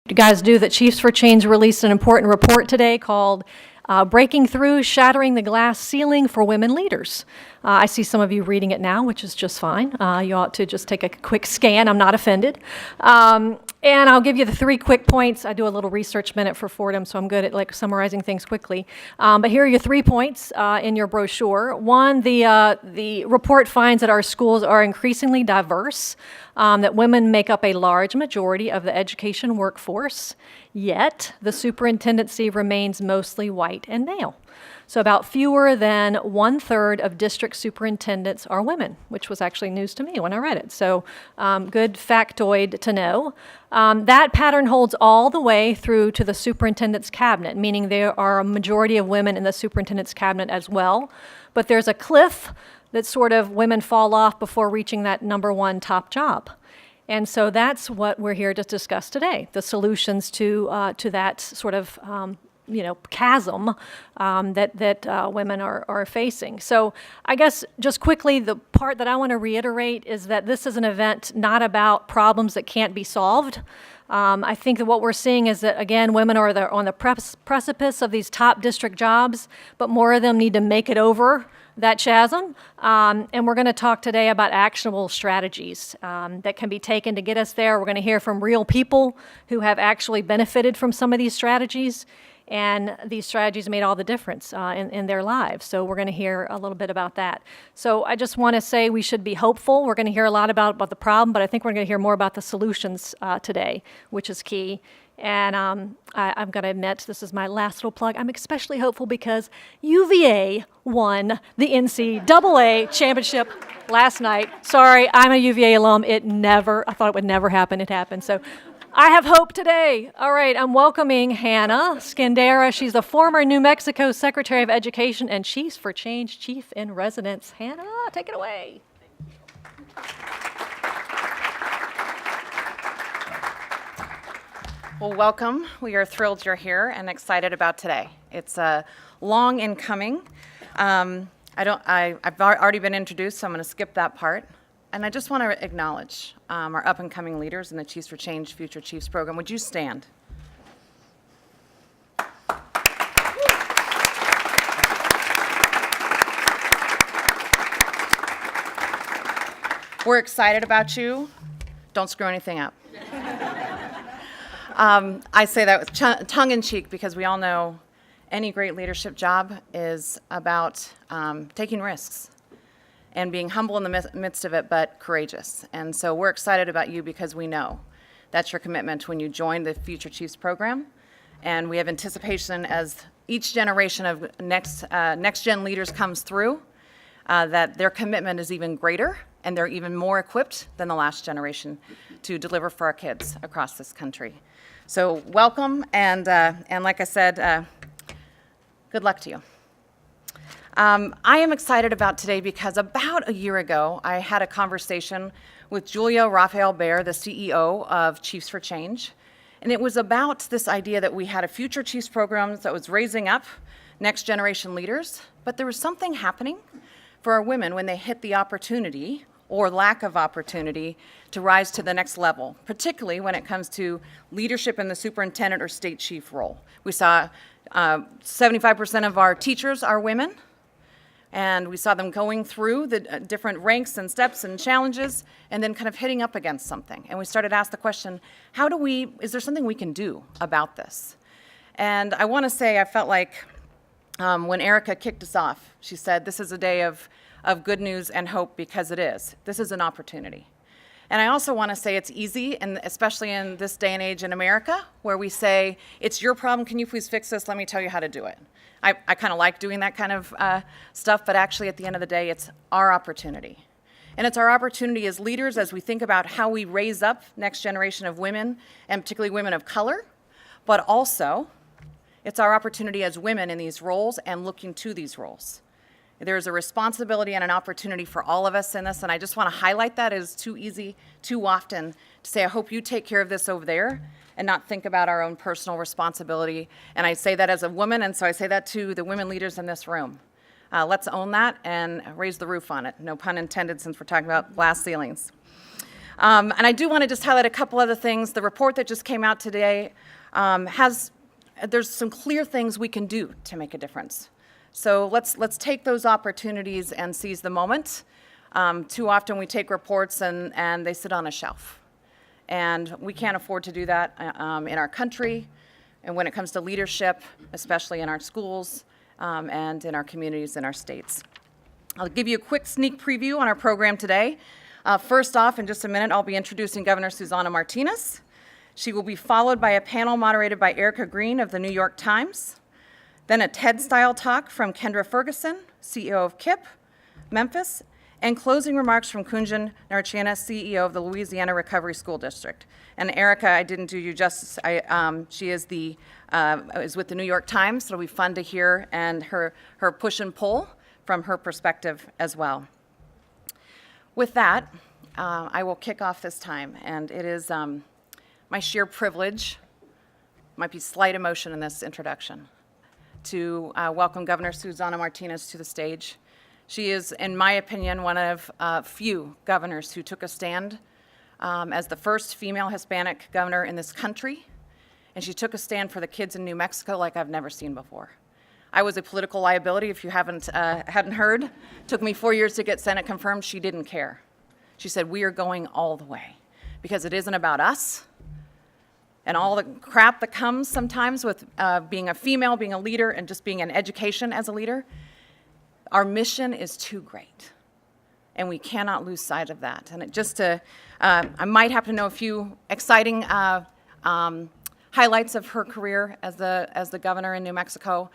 You guys do that Chiefs for Change released an important report today called Breaking Through, Shattering the Glass Ceiling for Women Leaders. I see some of you reading it now, which is just fine. You ought to just take a quick scan. I'm not offended. And I'll give you the 3 quick points. I do a little research minute for Fordham, so I'm good at summarizing things quickly. But here are your 3 points in your brochure. 1, the report finds that our schools are increasingly diverse, that women make up a large majority of the education workforce, yet the superintendency remains mostly white and male. So about fewer than 1/3 of district superintendents are women, which was actually news to me when I read it. So good factoid to know. That pattern holds all the way through to the superintendent's cabinet, meaning there are a majority of women in the superintendent's cabinet as well. But there's a cliff that sort of women fall off before reaching that -- 1 top job. And so that's what we're here to discuss today, the solutions to that sort of chasm that women are facing. So I guess just quickly, the part that I want to reiterate is that this is an event not about problems that can't be solved. I think that what we're seeing is that, again, women are on the precipice of these top district jobs, but more of them need to make it over that chasm. And we're going to talk today about actionable strategies that can be taken to get us there. We're going to hear from real people who have actually benefited from some of these strategies. And these strategies made all the difference in their lives. So we're going to hear a little bit about that. So I just want to say we should be hopeful. We're going to hear a lot about the problem, but I think we're going to hear more about the solutions today, which is key. And I'm going to admit, this is my last little plug, I'm especially hopeful because UVA won the NCAA championship last night. Sorry, I'm a UVA alum. I thought it would never happen. It happened. So I have hope today. All right, I'm welcoming Hannah Skandera. She's the former New Mexico Secretary of Education and Chiefs for Change Chief in Residence. Hannah, take it away. Well, welcome. We are thrilled you're here and excited about today. It's long in coming. I've already been introduced, so I'm going to skip that part. And I just want to acknowledge our up-and-coming leaders in the Chiefs for Change Future Chiefs program. Would you stand? We're excited about you. Don't screw anything up. I say that with tongue-in-cheek because we all know any great leadership job is about taking risks and being humble in the midst of it, but courageous. And so we're excited about you because we know that's your commitment when you join the Future Chiefs program. And we have anticipation as each generation of next-gen leaders comes through, that their commitment is even greater and they're even more equipped than the last generation to deliver for our kids across this country. So welcome, and like I said, good luck to you. I am excited about today because about a year ago, I had a conversation with Julia Raphael Baer, the CEO of Chiefs for Change, and it was about this idea that we had a Future Chiefs program that was raising up next generation leaders, but there was something happening for our women when they hit the opportunity or lack of opportunity to rise to the next level, particularly when it comes to leadership in the superintendent or state chief role. We saw 75% of our teachers are women, and we saw them going through the different ranks and steps and challenges and then kind of hitting up against something. And we started to ask the question, is there something we can do about this? And I want to say I felt like when Erica kicked us off, she said, this is a day of good news and hope because it is. This is an opportunity. And I also want to say it's easy, and especially in this day and age in America, where we say, it's your problem, can you please fix this? Let me tell you how to do it. I kind of like doing that kind of stuff, but actually at the end of the day, it's our opportunity. And it's our opportunity as leaders as we think about how we raise up next generation of women, and particularly women of color, but also it's our opportunity as women in these roles and looking to these roles. There's a responsibility and an opportunity for all of us in this, and I just want to highlight that. It is too easy, too often, to say, I hope you take care of this over there, and not think about our own personal responsibility. And I say that as a woman, and so I say that to the women leaders in this room. Let's own that and raise the roof on it. No pun intended, since we're talking about glass ceilings. And I do want to just highlight a couple other things. The report that just came out today there's some clear things we can do to make a difference. So let's take those opportunities and seize the moment. Too often we take reports and they sit on a shelf. And we can't afford to do that in our country, and when it comes to leadership, especially in our schools and in our communities and our states. I'll give you a quick sneak preview on our program today. First off, in just a minute, I'll be introducing Governor Susana Martinez. She will be followed by a panel moderated by Erica Green of the New York Times. Then a TED-style talk from Kendra Ferguson, CEO of KIPP, Memphis, and closing remarks from Kunjan Narchana, CEO of the Louisiana Recovery School District. And Erica, I didn't do you justice. She is with the New York Times, so it'll be fun to hear and her push and pull from her perspective as well. With that, I will kick off this time, and it is my sheer privilege, might be slight emotion in this introduction, to welcome Governor Susana Martinez to the stage. She is, in my opinion, one of few governors who took a stand as the first female Hispanic governor in this country, and she took a stand for the kids in New Mexico like I've never seen before. I was a political liability, if you hadn't heard. It took me 4 years to get Senate confirmed. She didn't care. She said, we are going all the way, because it isn't about us and all the crap that comes sometimes with being a female, being a leader, and just being in education as a leader. Our mission is too great, and we cannot lose sight of that. And I might happen to know a few exciting highlights of her career as the governor in New Mexico.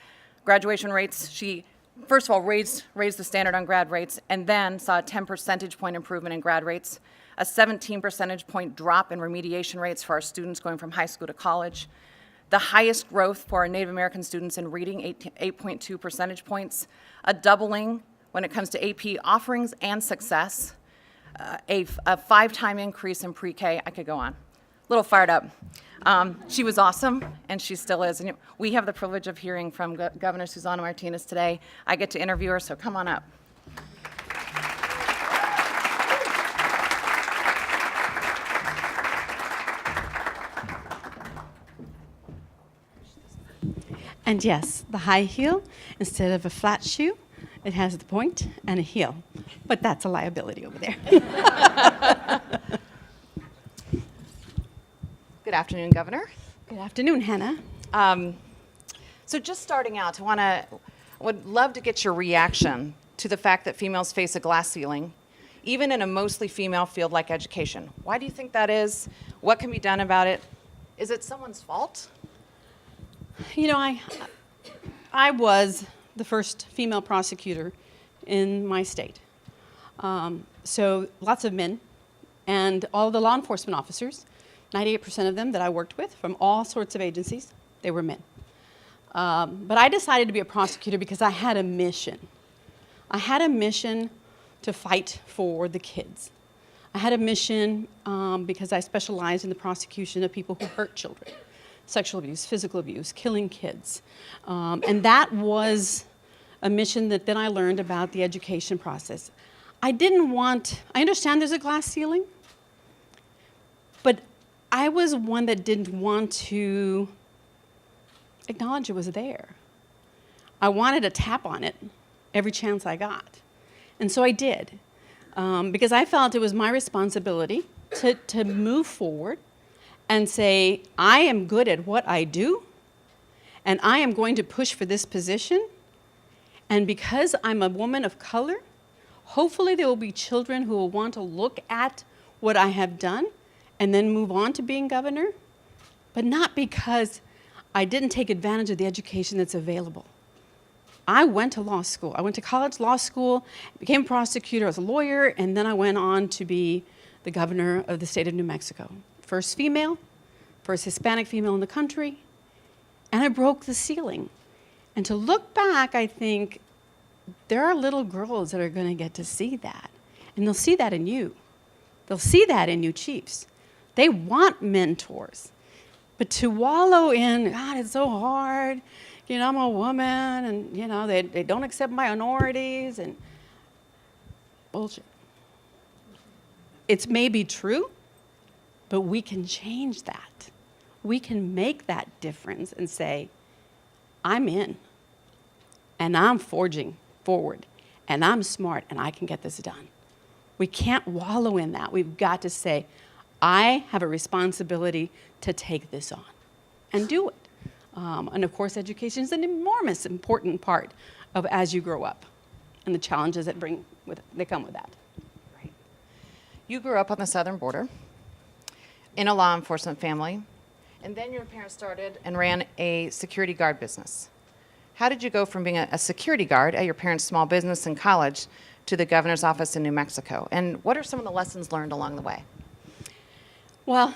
Graduation rates, she first of all raised the standard on grad rates, and then saw a 10 percentage point improvement in grad rates, a 17 percentage point drop in remediation rates for our students going from high school to college, the highest growth for our Native American students in reading, 8.2 percentage points, a doubling when it comes to AP offerings and success, a 5-time increase in pre-K. I could go on. A little fired up. She was awesome, and she still is. And we have the privilege of hearing from Governor Susana Martinez today. I get to interview her, so come on up. And yes, the high heel, instead of a flat shoe, it has the point and a heel. But that's a liability over there. Good afternoon, Governor. Good afternoon, Hannah. So just starting out, would love to get your reaction to the fact that females face a glass ceiling, even in a mostly female field like education. Why do you think that is? What can be done about it? Is it someone's fault? You know, I was the first female prosecutor in my state. So lots of men, and all the law enforcement officers, 98% of them that I worked with from all sorts of agencies, they were men. But I decided to be a prosecutor because I had a mission. I had a mission to fight for the kids. I had a mission because I specialized in the prosecution of people who hurt children. Sexual abuse, physical abuse, killing kids. And that was a mission that then I learned about the education process. I understand there's a glass ceiling, but I was one that didn't want to acknowledge it was there. I wanted to tap on it every chance I got. And so I did, because I felt it was my responsibility to move forward and say, I am good at what I do, and I am going to push for this position. And because I'm a woman of color, hopefully there will be children who will want to look at what I have done and then move on to being governor, but not because I didn't take advantage of the education that's available. I went to law school. I went to college law school, became a prosecutor, I was a lawyer, and then I went on to be the governor of the state of New Mexico. First female, first Hispanic female in the country, and I broke the ceiling. And to look back, I think there are little girls that are going to get to see that. And they'll see that in you. They'll see that in you chiefs. They want mentors. But to wallow in, God, it's so hard, I'm a woman, and, they don't accept minorities, and bullshit. It's maybe true, But we can change that. We can make that difference and say, I'm in, and I'm forging forward, and I'm smart, and I can get this done. We can't wallow in that. We've got to say, I have a responsibility to take this on and do it. And of course, education is an enormous, important part of as you grow up and the challenges that come with that. Right. You grew up on the southern border in a law enforcement family, and then your parents started and ran a security guard business. How did you go from being a security guard at your parents' small business in college to the governor's office in New Mexico? And what are some of the lessons learned along the way? Well,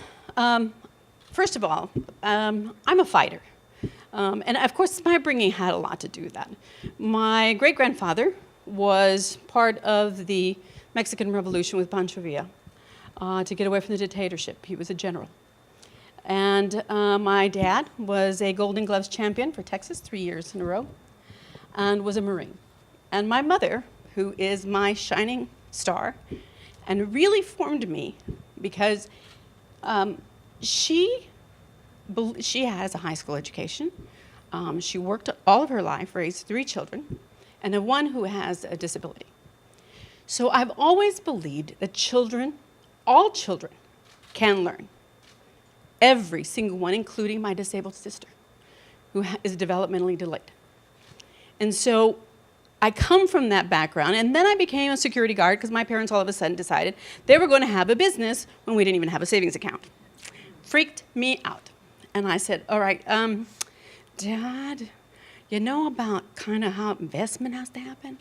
first of all, I'm a fighter. And of course, my upbringing had a lot to do with that. My great-grandfather was part of the Mexican Revolution with Pancho Villa to get away from the dictatorship. He was a general. And my dad was a Golden Gloves champion for Texas 3 years in a row and was a Marine. And my mother, who is my shining star, and really formed me because she has a high school education. She worked all of her life, raised 3 children, and one who has a disability. So I've always believed that children, all children, can learn. Every single one, including my disabled sister, who is developmentally delayed. And so I come from that background, and then I became a security guard because my parents all of a sudden decided they were going to have a business when we didn't even have a savings account. Freaked me out. And I said, all right, Dad, you know about kind of how investment has to happen?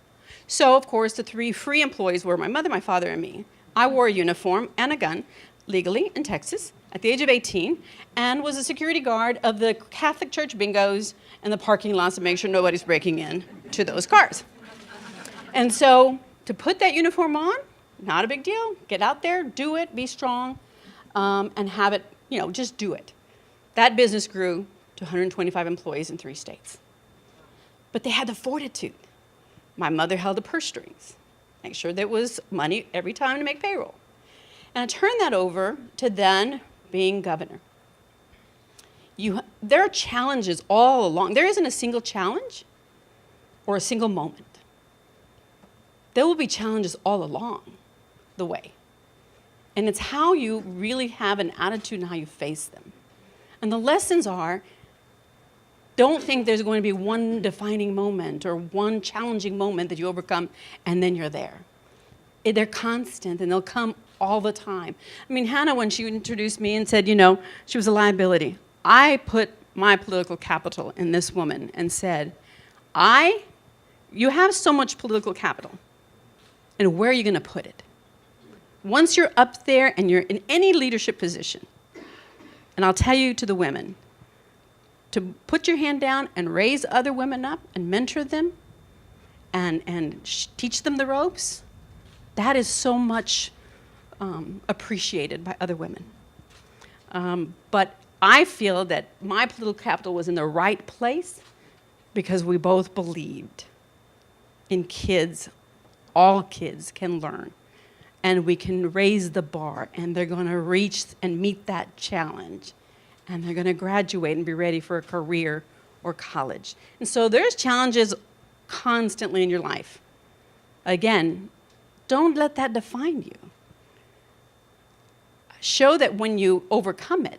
So, of course, the 3 free employees were my mother, my father, and me. I wore a uniform and a gun legally in Texas at the age of 18 and was a security guard of the Catholic church bingos and the parking lots to make sure nobody's breaking in to those cars. And so to put that uniform on, not a big deal. Get out there, do it, be strong, and have it, just do it. That business grew to 125 employees in 3 states. But they had the fortitude. My mother held the purse strings, make sure there was money every time to make payroll. And I turned that over to then being governor. There are challenges all along. There isn't a single challenge or a single moment. There will be challenges all along the way. And it's how you really have an attitude and how you face them. And the lessons are, don't think there's going to be one defining moment or one challenging moment that you overcome and then you're there. They're constant and they'll come all the time. I mean, Hannah, when she introduced me and said, she was a liability, I put my political capital in this woman and said, you have so much political capital, and where are you going to put it? Once you're up there and you're in any leadership position, and I'll tell you to the women, to put your hand down and raise other women up and mentor them and teach them the ropes, that is so much appreciated by other women. But I feel that my political capital was in the right place because we both believed in kids. All kids can learn, and we can raise the bar, and they're going to reach and meet that challenge, and they're going to graduate and be ready for a career or college. And so there's challenges constantly in your life. Again, don't let that define you. Show that when you overcome it,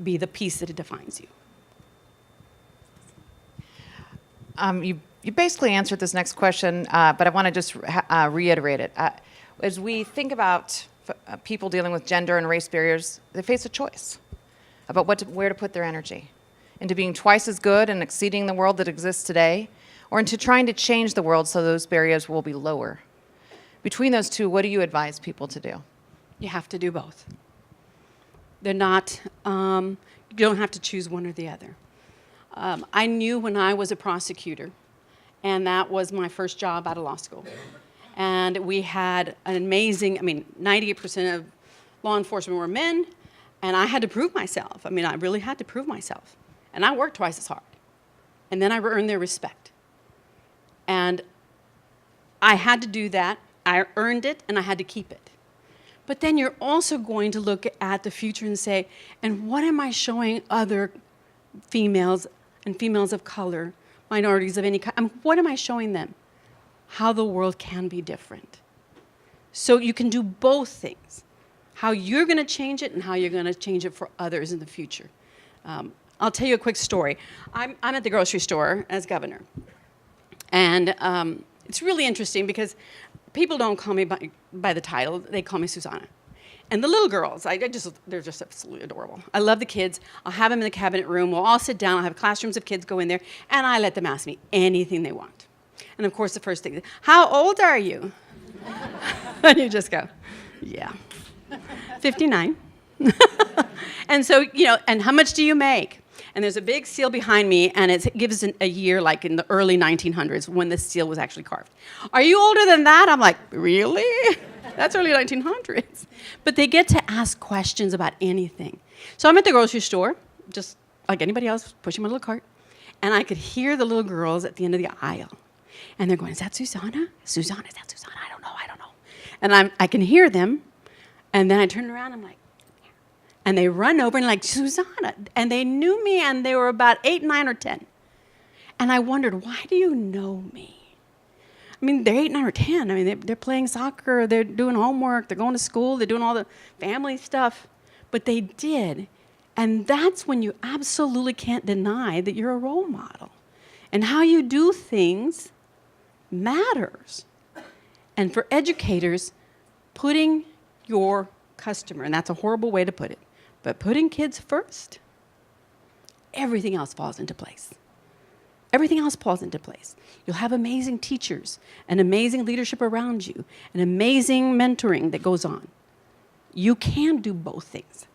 be the piece that it defines you. You basically answered this next question, but I want to just reiterate it. As we think about people dealing with gender and race barriers, they face a choice about where to put their energy. Into being twice as good and exceeding the world that exists today, or into trying to change the world so those barriers will be lower. Between those two, what do you advise people to do? You have to do both. They're not, you don't have to choose one or the other. I knew when I was a prosecutor, and that was my first job out of law school. And we had an amazing, 98% of law enforcement were men, and I had to prove myself. I really had to prove myself. And I worked twice as hard. And then I earned their respect. And I had to do that. I earned it, and I had to keep it. But then you're also going to look at the future and say, and what am I showing other females and females of color, minorities of any kind? What am I showing them? How the world can be different. So you can do both things. How you're going to change it and how you're going to change it for others in the future. I'll tell you a quick story. I'm at the grocery store as governor. And it's really interesting because people don't call me by the title. They call me Susana. And the little girls, they're just absolutely adorable. I love the kids. I'll have them in the cabinet room. We'll all sit down. I'll have classrooms of kids go in there. And I let them ask me anything they want. And of course, the first thing, how old are you? And you just go, yeah, 59. And so, and how much do you make? And there's a big seal behind me, and it gives a year like in the early 1900s when the seal was actually carved. Are you older than that? I'm like, really? That's early 1900s. But they get to ask questions about anything. So I'm at the grocery store, just like anybody else, pushing my little cart, and I could hear the little girls at the end of the aisle. And they're going, is that Susana? Susana, is that Susana? I don't know. And I can hear them, and then I turn around, I'm like, and they run over and like, Susana. And they knew me, and they were about 8, 9, or 10. And I wondered, why do you know me? I mean, they're 8, 9, or 10. I mean, they're playing soccer, they're doing homework, they're going to school, they're doing all the family stuff. But they did. And that's when you absolutely can't deny that you're a role model. And how you do things matters. And for educators, putting your customer, and that's a horrible way to put it, but putting kids first, everything else falls into place. Everything else falls into place. You'll have amazing teachers and amazing leadership around you and amazing mentoring that goes on. You can do both things.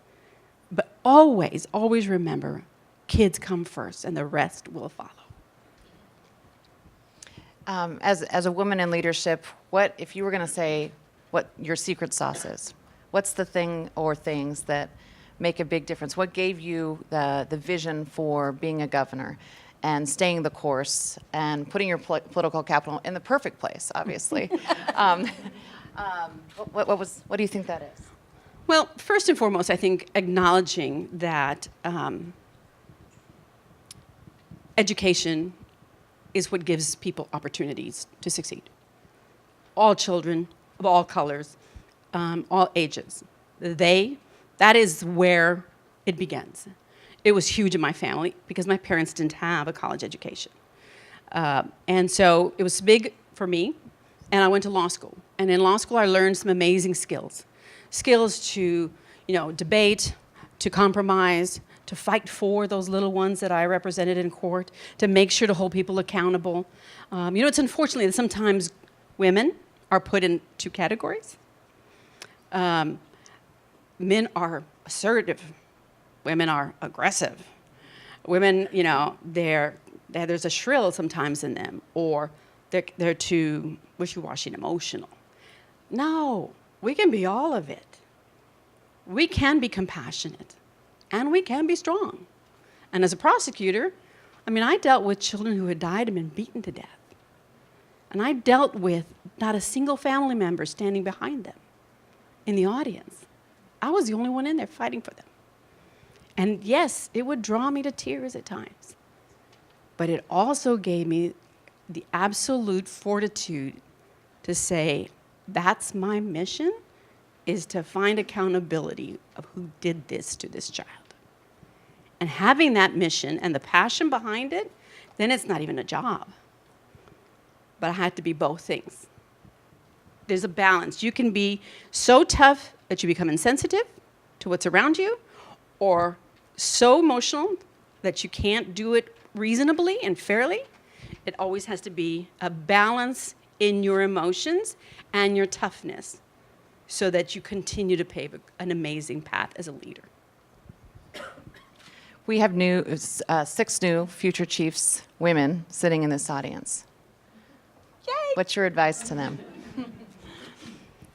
But always, always remember, kids come first and the rest will follow. As a woman in leadership, what if you were going to say what your secret sauce is? What's the thing or things that make a big difference? What gave you the vision for being a governor and staying the course and putting your political capital in the perfect place, obviously? What do you think that is? Well, first and foremost, I think acknowledging that education is what gives people opportunities to succeed. All children of all colors, all ages. That is where it begins. It was huge in my family because my parents didn't have a college education. And so it was big for me, and I went to law school. And in law school, I learned some amazing skills. Skills to, debate, to compromise, to fight for those little ones that I represented in court, to make sure to hold people accountable. It's unfortunately that sometimes women are put in 2 categories. Men are assertive. Women are aggressive. Women, there's a shrill sometimes in them, or they're too wishy-washy and emotional. No, we can be all of it. We can be compassionate, and we can be strong. And as a prosecutor, I dealt with children who had died and been beaten to death. And I dealt with not a single family member standing behind them in the audience. I was the only one in there fighting for them. And yes, it would draw me to tears at times. But it also gave me the absolute fortitude to say, that's my mission, is to find accountability of who did this to this child. And having that mission and the passion behind it, then it's not even a job. But I had to be both things. There's a balance. You can be so tough that you become insensitive to what's around you, or so emotional that you can't do it reasonably and fairly. It always has to be a balance in your emotions and your toughness so that you continue to pave an amazing path as a leader. We have 6 new future chiefs, women, sitting in this audience. Yay! What's your advice to them?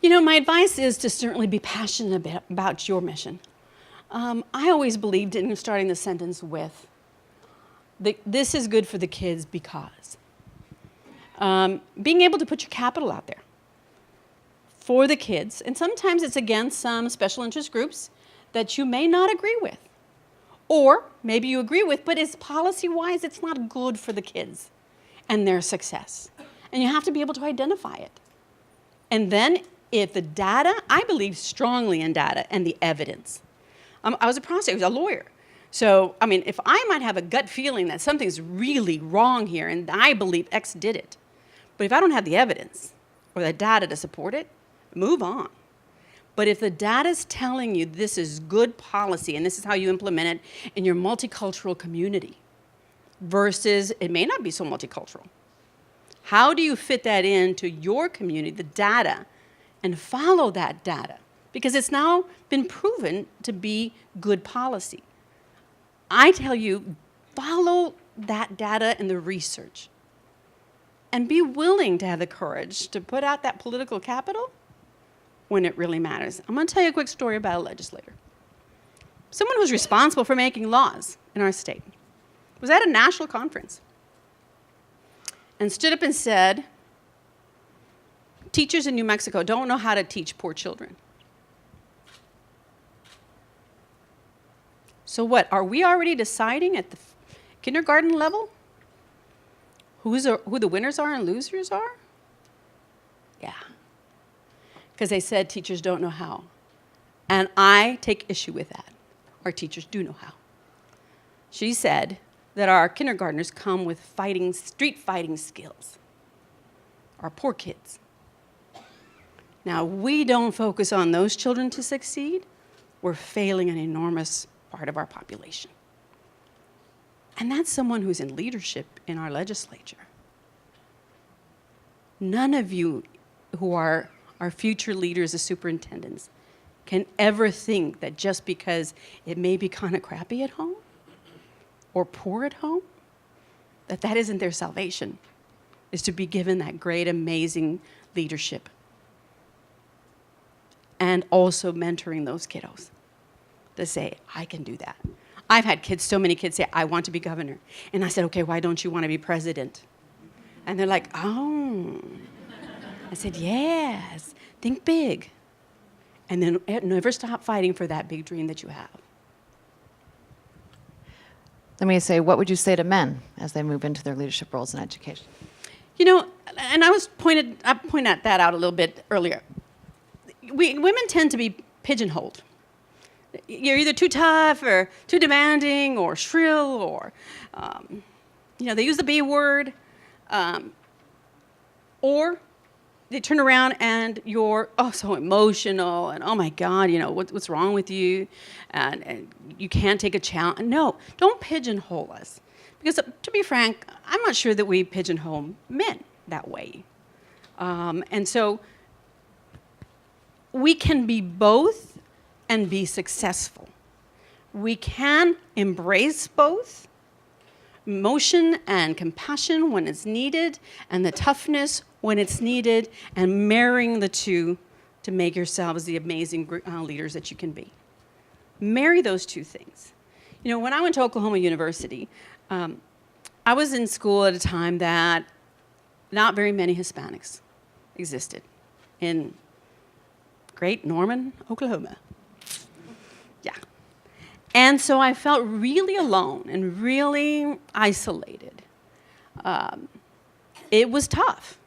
My advice is to certainly be passionate about your mission. I always believed in starting the sentence with, this is good for the kids because. Being able to put your capital out there for the kids, and sometimes it's against some special interest groups that you may not agree with. Or maybe you agree with, but it's policy-wise, it's not good for the kids and their success. And you have to be able to identify it. And then if the data, I believe strongly in data and the evidence. I was a prosecutor, I was a lawyer. So, I mean, if I might have a gut feeling that something's really wrong here and I believe X did it, but if I don't have the evidence or the data to support it, move on. But if the data is telling you this is good policy and this is how you implement it in your multicultural community versus it may not be so multicultural, how do you fit that into your community, the data, and follow that data? Because it's now been proven to be good policy. I tell you, follow that data and the research and be willing to have the courage to put out that political capital when it really matters. I'm going to tell you a quick story about a legislator. Someone who's responsible for making laws in our state was at a national conference and stood up and said, teachers in New Mexico don't know how to teach poor children. So what, are we already deciding at the kindergarten level who the winners are and losers are? Yeah. Because they said teachers don't know how. And I take issue with that. Our teachers do know how. She said that our kindergartners come with street fighting skills. Our poor kids. Now, we don't focus on those children to succeed. We're failing an enormous part of our population. And that's someone who's in leadership in our legislature. None of you who are our future leaders as superintendents can ever think that just because it may be kind of crappy at home or poor at home, that isn't their salvation, is to be given that great, amazing leadership. And also mentoring those kiddos to say, I can do that. I've had so many kids say, I want to be governor. And I said, okay, why don't you want to be president? And they're like, oh. I said, yes, think big. And then never stop fighting for that big dream that you have. Let me say, what would you say to men as they move into their leadership roles in education? You know, and I pointed that out a little bit earlier. Women tend to be pigeonholed. You're either too tough or too demanding or shrill or, they use the B word. Or they turn around and you're so emotional and oh my God, what's wrong with you? And you can't take a challenge. No, don't pigeonhole us. Because to be frank, I'm not sure that we pigeonhole men that way. And so we can be both and be successful. We can embrace both emotion and compassion when it's needed, and the toughness when it's needed, and marrying the two to make yourselves the amazing leaders that you can be. Marry those two things. When I went to Oklahoma University, I was in school at a time that not very many Hispanics existed in Great Norman, Oklahoma. Yeah. And so I felt really alone and really isolated. It was tough.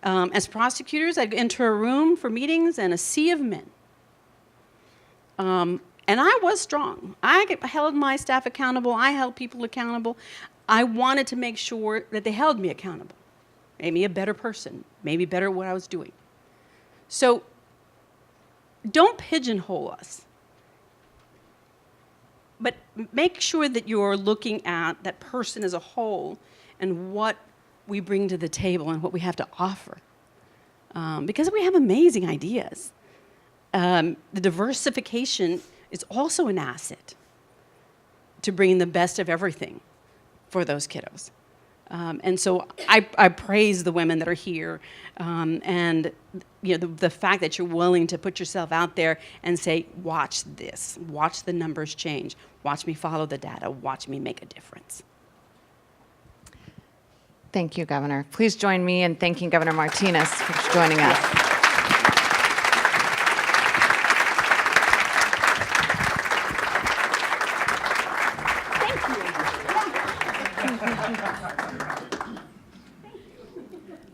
As prosecutors, I'd enter a room for meetings and a sea of men. And I was strong. I held my staff accountable. I held people accountable. I wanted to make sure that they held me accountable. Made me a better person. Made me better at what I was doing. So don't pigeonhole us. But make sure that you're looking at that person as a whole and what we bring to the table and what we have to offer. Because we have amazing ideas. The diversification is also an asset to bring the best of everything for those kiddos. And so I praise the women that are here, and the fact that you're willing to put yourself out there and say, watch this, watch the numbers change, watch me follow the data, watch me make a difference. Thank you, Governor. Please join me in thanking Governor Martinez for joining us.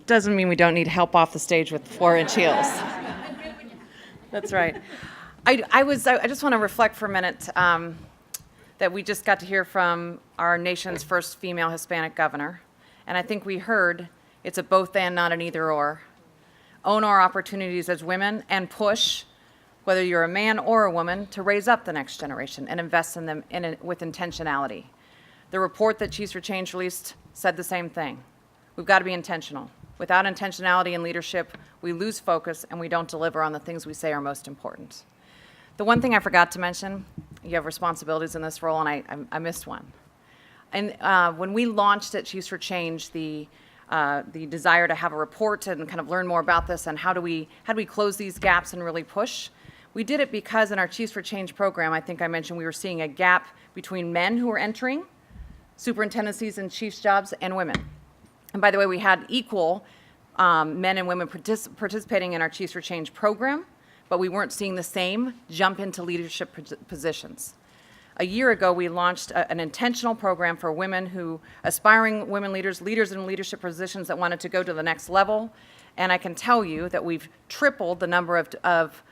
Doesn't mean we don't need help off the stage with 4-inch heels. That's right. I just want to reflect for a minute that we just got to hear from our nation's first female Hispanic governor. And I think we heard it's a both and, not an either or. Own our opportunities as women and push, whether you're a man or a woman, to raise up the next generation and invest in them with intentionality. The report that Chiefs for Change released said the same thing. We've got to be intentional. Without intentionality and leadership, we lose focus and we don't deliver on the things we say are most important. The one thing I forgot to mention, you have responsibilities in this role, and I missed one. And when we launched at Chiefs for Change, the desire to have a report and kind of learn more about this and how do we close these gaps and really push, we did it because in our Chiefs for Change program, I think I mentioned we were seeing a gap between men who were entering superintendencies and chiefs jobs and women. And by the way, we had equal men and women participating in our Chiefs for Change program, but we weren't seeing the same jump into leadership positions. A year ago, we launched an intentional program for women aspiring women leaders in leadership positions that wanted to go to the next level. And I can tell you that we've tripled the number of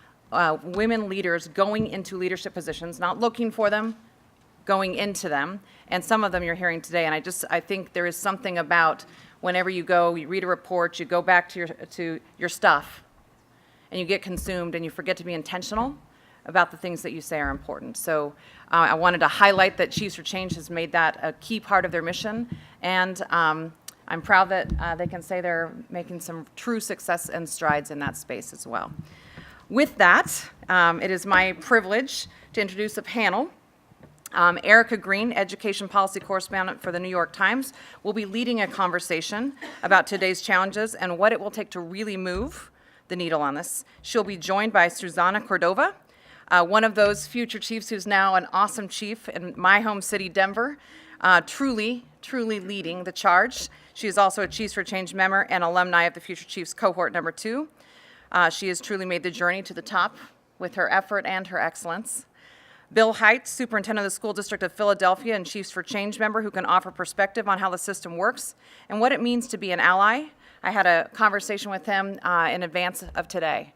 women leaders going into leadership positions, not looking for them, going into them. And some of them you're hearing today. And I think there is something about whenever you go, you read a report, you go back to your stuff, and you get consumed, and you forget to be intentional about the things that you say are important. So I wanted to highlight that Chiefs for Change has made that a key part of their mission, and I'm proud that they can say they're making some true success and strides in that space as well. With that, it is my privilege to introduce a panel. Erica Green, Education Policy Correspondent for the New York Times, will be leading a conversation about today's challenges and what it will take to really move the needle on this. She'll be joined by Susana Cordova, one of those future chiefs who's now an awesome chief in my home city, Denver, truly leading the charge. She is also a Chiefs for Change member and alumni of the Future Chiefs cohort number 2. She has truly made the journey to the top with her effort and her excellence. Bill Hite, Superintendent of the School District of Philadelphia and Chiefs for Change member, who can offer perspective on how the system works and what it means to be an ally. I had a conversation with him in advance of today,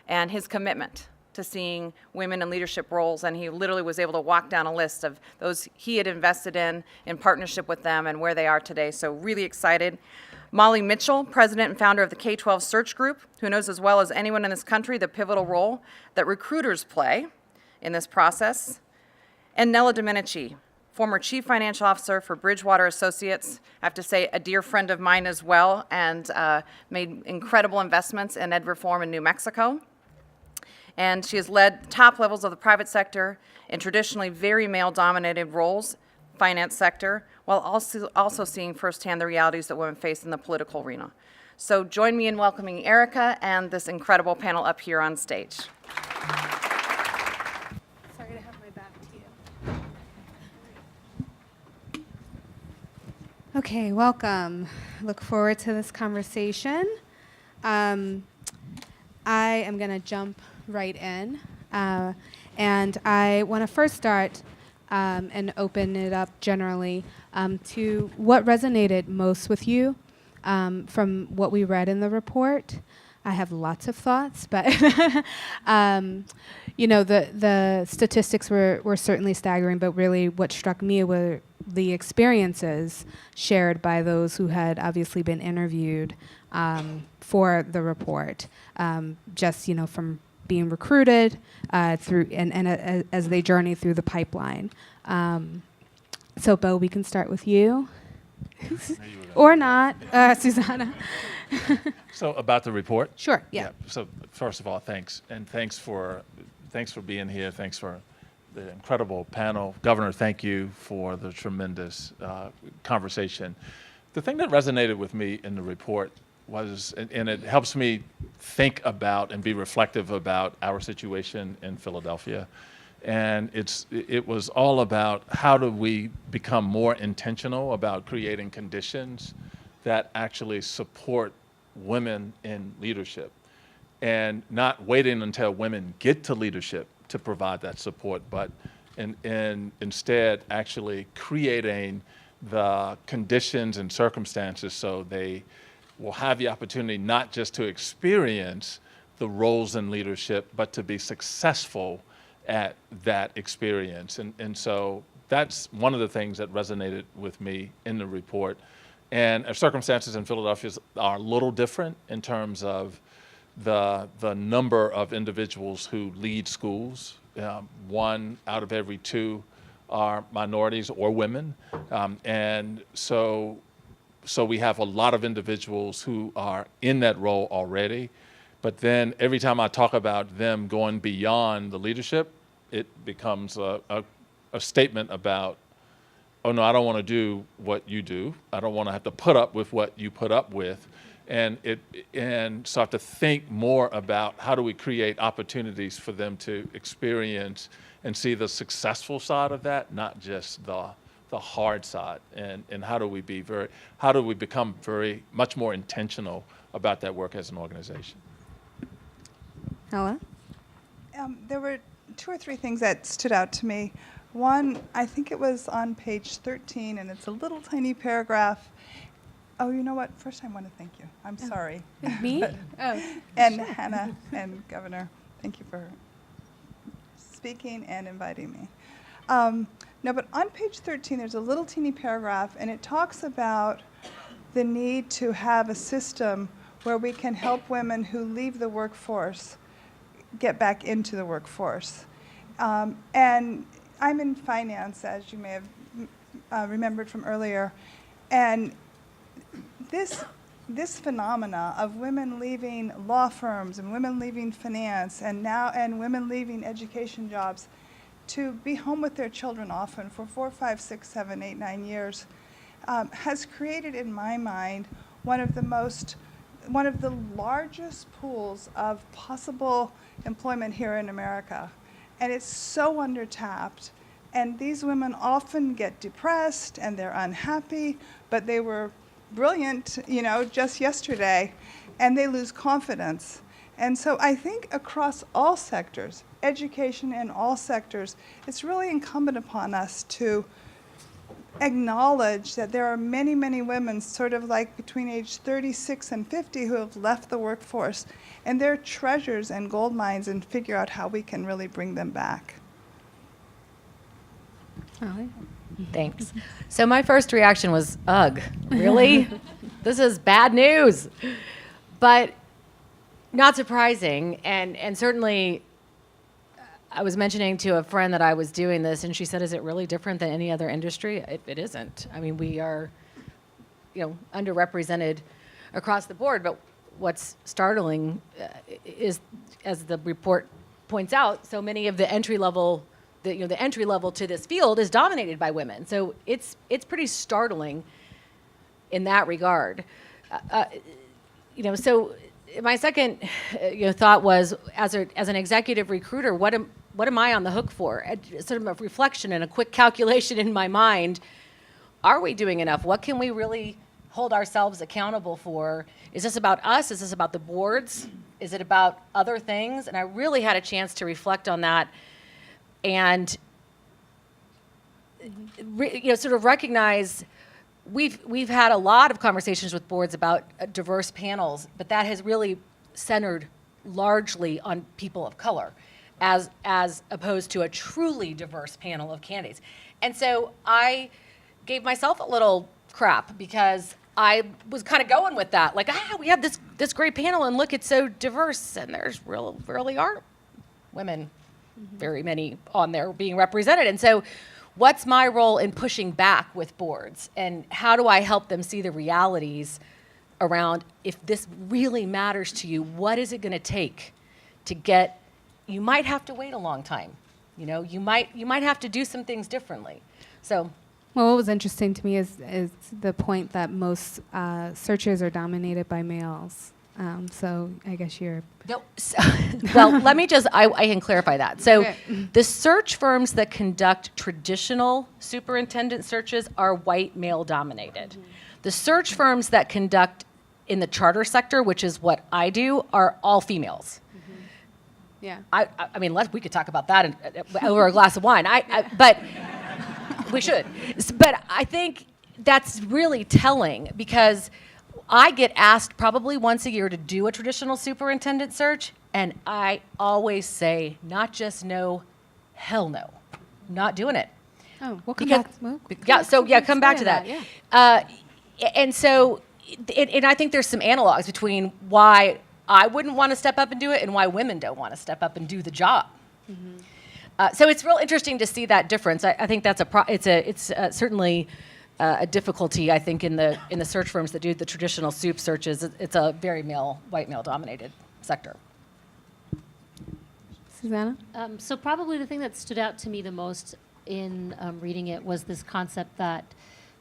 and his commitment to seeing women in leadership roles, and he literally was able to walk down a list of those he had invested in partnership with them and where they are today, so really excited. Molly Mitchell, President and founder of the K-12 Search Group, who knows as well as anyone in this country the pivotal role that recruiters play in this process. And Nella Domenici, former Chief Financial Officer for Bridgewater Associates, I have to say a dear friend of mine as well, and made incredible investments in ed reform in New Mexico. And she has led top levels of the private sector in traditionally very male-dominated roles, finance sector, while also seeing firsthand the realities that women face in the political arena. So join me in welcoming Erica and this incredible panel up here on stage. Sorry to have my back to you. Okay, welcome. Look forward to this conversation. I am going to jump right in. And I want to first start and open it up generally to what resonated most with you from what we read in the report. I have lots of thoughts, but the statistics were certainly staggering, but really what struck me were the experiences shared by those who had obviously been interviewed for the report, from being recruited through and as they journey through the pipeline. So, Bo, we can start with you. Or not, Susana. So about the report? Sure, yeah. So first of all, thanks. And thanks for being here. Thanks for the incredible panel. Governor, thank you for the tremendous conversation. The thing that resonated with me in the report was, and it helps me think about and be reflective about our situation in Philadelphia. And it was all about how do we become more intentional about creating conditions that actually support women in leadership, and not waiting until women get to leadership to provide that support, but instead actually creating the conditions and circumstances so they will have the opportunity not just to experience the roles in leadership, but to be successful at that experience. And so that's one of the things that resonated with me in the report. And our circumstances in Philadelphia are a little different in terms of the number of individuals who lead schools. 1 out of every 2 are minorities or women. And so we have a lot of individuals who are in that role already. But then every time I talk about them going beyond the leadership, it becomes a statement about, oh no, I don't want to do what you do. I don't want to have to put up with what you put up with. And so I have to think more about how do we create opportunities for them to experience and see the successful side of that, not just the hard side. And how do we become much more intentional about that work as an organization? Ella? There were 2 or 3 things that stood out to me. One, I think it was on page 13, and it's a little tiny paragraph. Oh, you know what? First, I want to thank you. I'm sorry. Me? And Hannah and Governor, thank you for speaking and inviting me. No, but on page 13, there's a little teeny paragraph, and it talks about the need to have a system where we can help women who leave the workforce get back into the workforce. And I'm in finance, as you may have remembered from earlier, and this phenomena of women leaving law firms and women leaving finance and women leaving education jobs to be home with their children often for 4, 5, 6, 7, 8, 9 years has created in my mind one of the largest pools of possible employment here in America. And it's so undertapped. And these women often get depressed and they're unhappy, but they were brilliant, just yesterday, and they lose confidence. And so I think across all sectors, education in all sectors, it's really incumbent upon us to acknowledge that there are many, many women sort of like between age 36 and 50 who have left the workforce, and they're treasures and gold mines, and figure out how we can really bring them back. Holly? Thanks. So my first reaction was, ugh, really? This is bad news. But not surprising. And certainly I was mentioning to a friend that I was doing this, and she said, is it really different than any other industry? It isn't. I mean, we are, underrepresented across the board. But what's startling is, as the report points out, so many of the entry level to this field is dominated by women. So it's pretty startling in that regard. So my second thought was, as an executive recruiter, what am I on the hook for? Sort of a reflection and a quick calculation in my mind. Are we doing enough? What can we really hold ourselves accountable for? Is this about us? Is this about the boards? Is it about other things? And I really had a chance to reflect on that. And sort of recognize we've had a lot of conversations with boards about diverse panels, but that has really centered largely on people of color, as opposed to a truly diverse panel of candidates. And so I gave myself a little crap because I was kind of going with that, like, we have this great panel, and look, it's so diverse, and there's really aren't women. Very many on there being represented. And so what's my role in pushing back with boards? And how do I help them see the realities around, if this really matters to you, what is it going to take to get, you might have to wait a long time. You might have to do some things differently. So. Well, what was interesting to me is the point that most searches are dominated by males. So I guess you're... No, well, let me just, I can clarify that. So okay. The search firms that conduct traditional superintendent searches are white male dominated. Mm-hmm. The search firms that conduct in the charter sector, which is what I do, are all females. Mm-hmm. Yeah. I mean, we could talk about that over a glass of wine. But we should. But I think that's really telling because I get asked probably once a year to do a traditional superintendent search, and I always say, not just no, hell no, not doing it. Oh, we'll come Because- back. Well, Come back to that. Yeah. And so, and I think there's some analogs between why I wouldn't want to step up and do it and why women don't want to step up and do the job. So it's real interesting to see that difference. I think that's it's certainly a difficulty. I think in the search firms that do the traditional soup searches, it's a very white male dominated sector. Susanna? So probably the thing that stood out to me the most in reading it was this concept that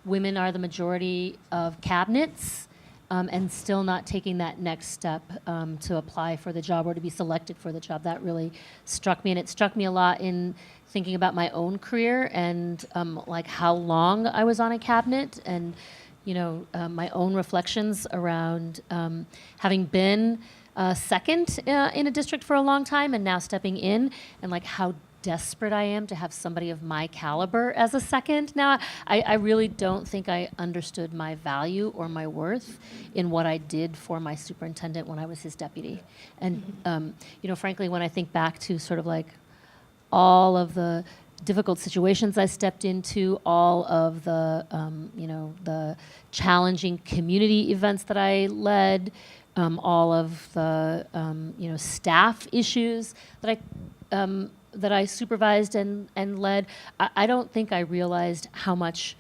women are the majority of cabinets and still not taking that next step to apply for the job or to be selected for the job. That really struck me, and it struck me a lot in thinking about my own career and like how long I was on a cabinet and my own reflections around having been second in a district for a long time and now stepping in, and like how desperate I am to have somebody of my caliber as a second. Now, I really don't think I understood my value or my worth in what I did for my superintendent when I was his deputy. And, frankly, when I think back to sort of like all of the difficult situations I stepped into, all of the, the challenging community events that I led, all of the, staff issues that I supervised and led, I don't think I realized how much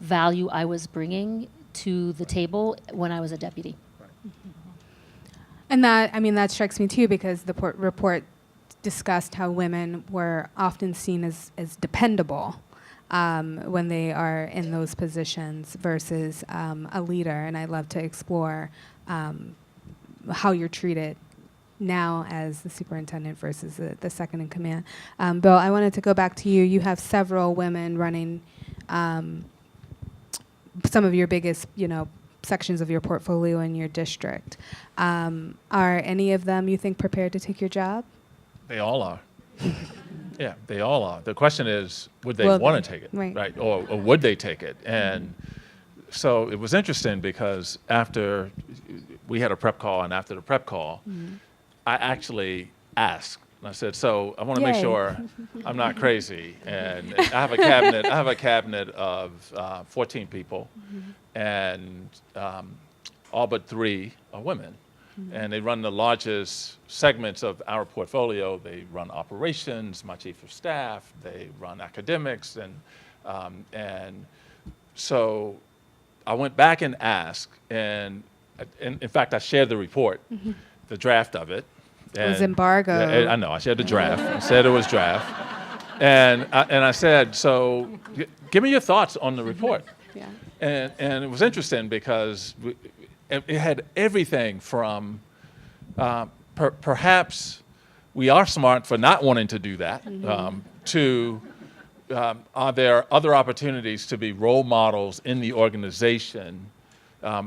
value I was bringing to the table when I was a deputy. And that strikes me too, because the report discussed how women were often seen as dependable when they are in those positions versus a leader. And I'd love to explore how you're treated now as the superintendent versus the second in command. Bill, I wanted to go back to you. You have several women running some of your biggest, sections of your portfolio in your district. Are any of them, you think, prepared to take your job? They all are. Yeah, they all are. The question is, would they Will want they? to take it, Right. Or would they take it? And so it was interesting because after we had a prep call, and after the prep call, I actually asked. I said, "So I want to make Yay. sure I'm not crazy." And I have a cabinet of 14 people, and all but 3 are women. And they run the largest segments of our portfolio. They run operations, my chief of staff. They run academics, and so I went back and asked, and in fact, I shared the report, the draft of it. It was embargoed. Yeah, I know. I shared the draft. I said it was draft, and I said, so give me your thoughts on the report. Yeah. And it was interesting because it had everything from perhaps we are smart for not wanting to do that, to are there other opportunities to be role models in the organization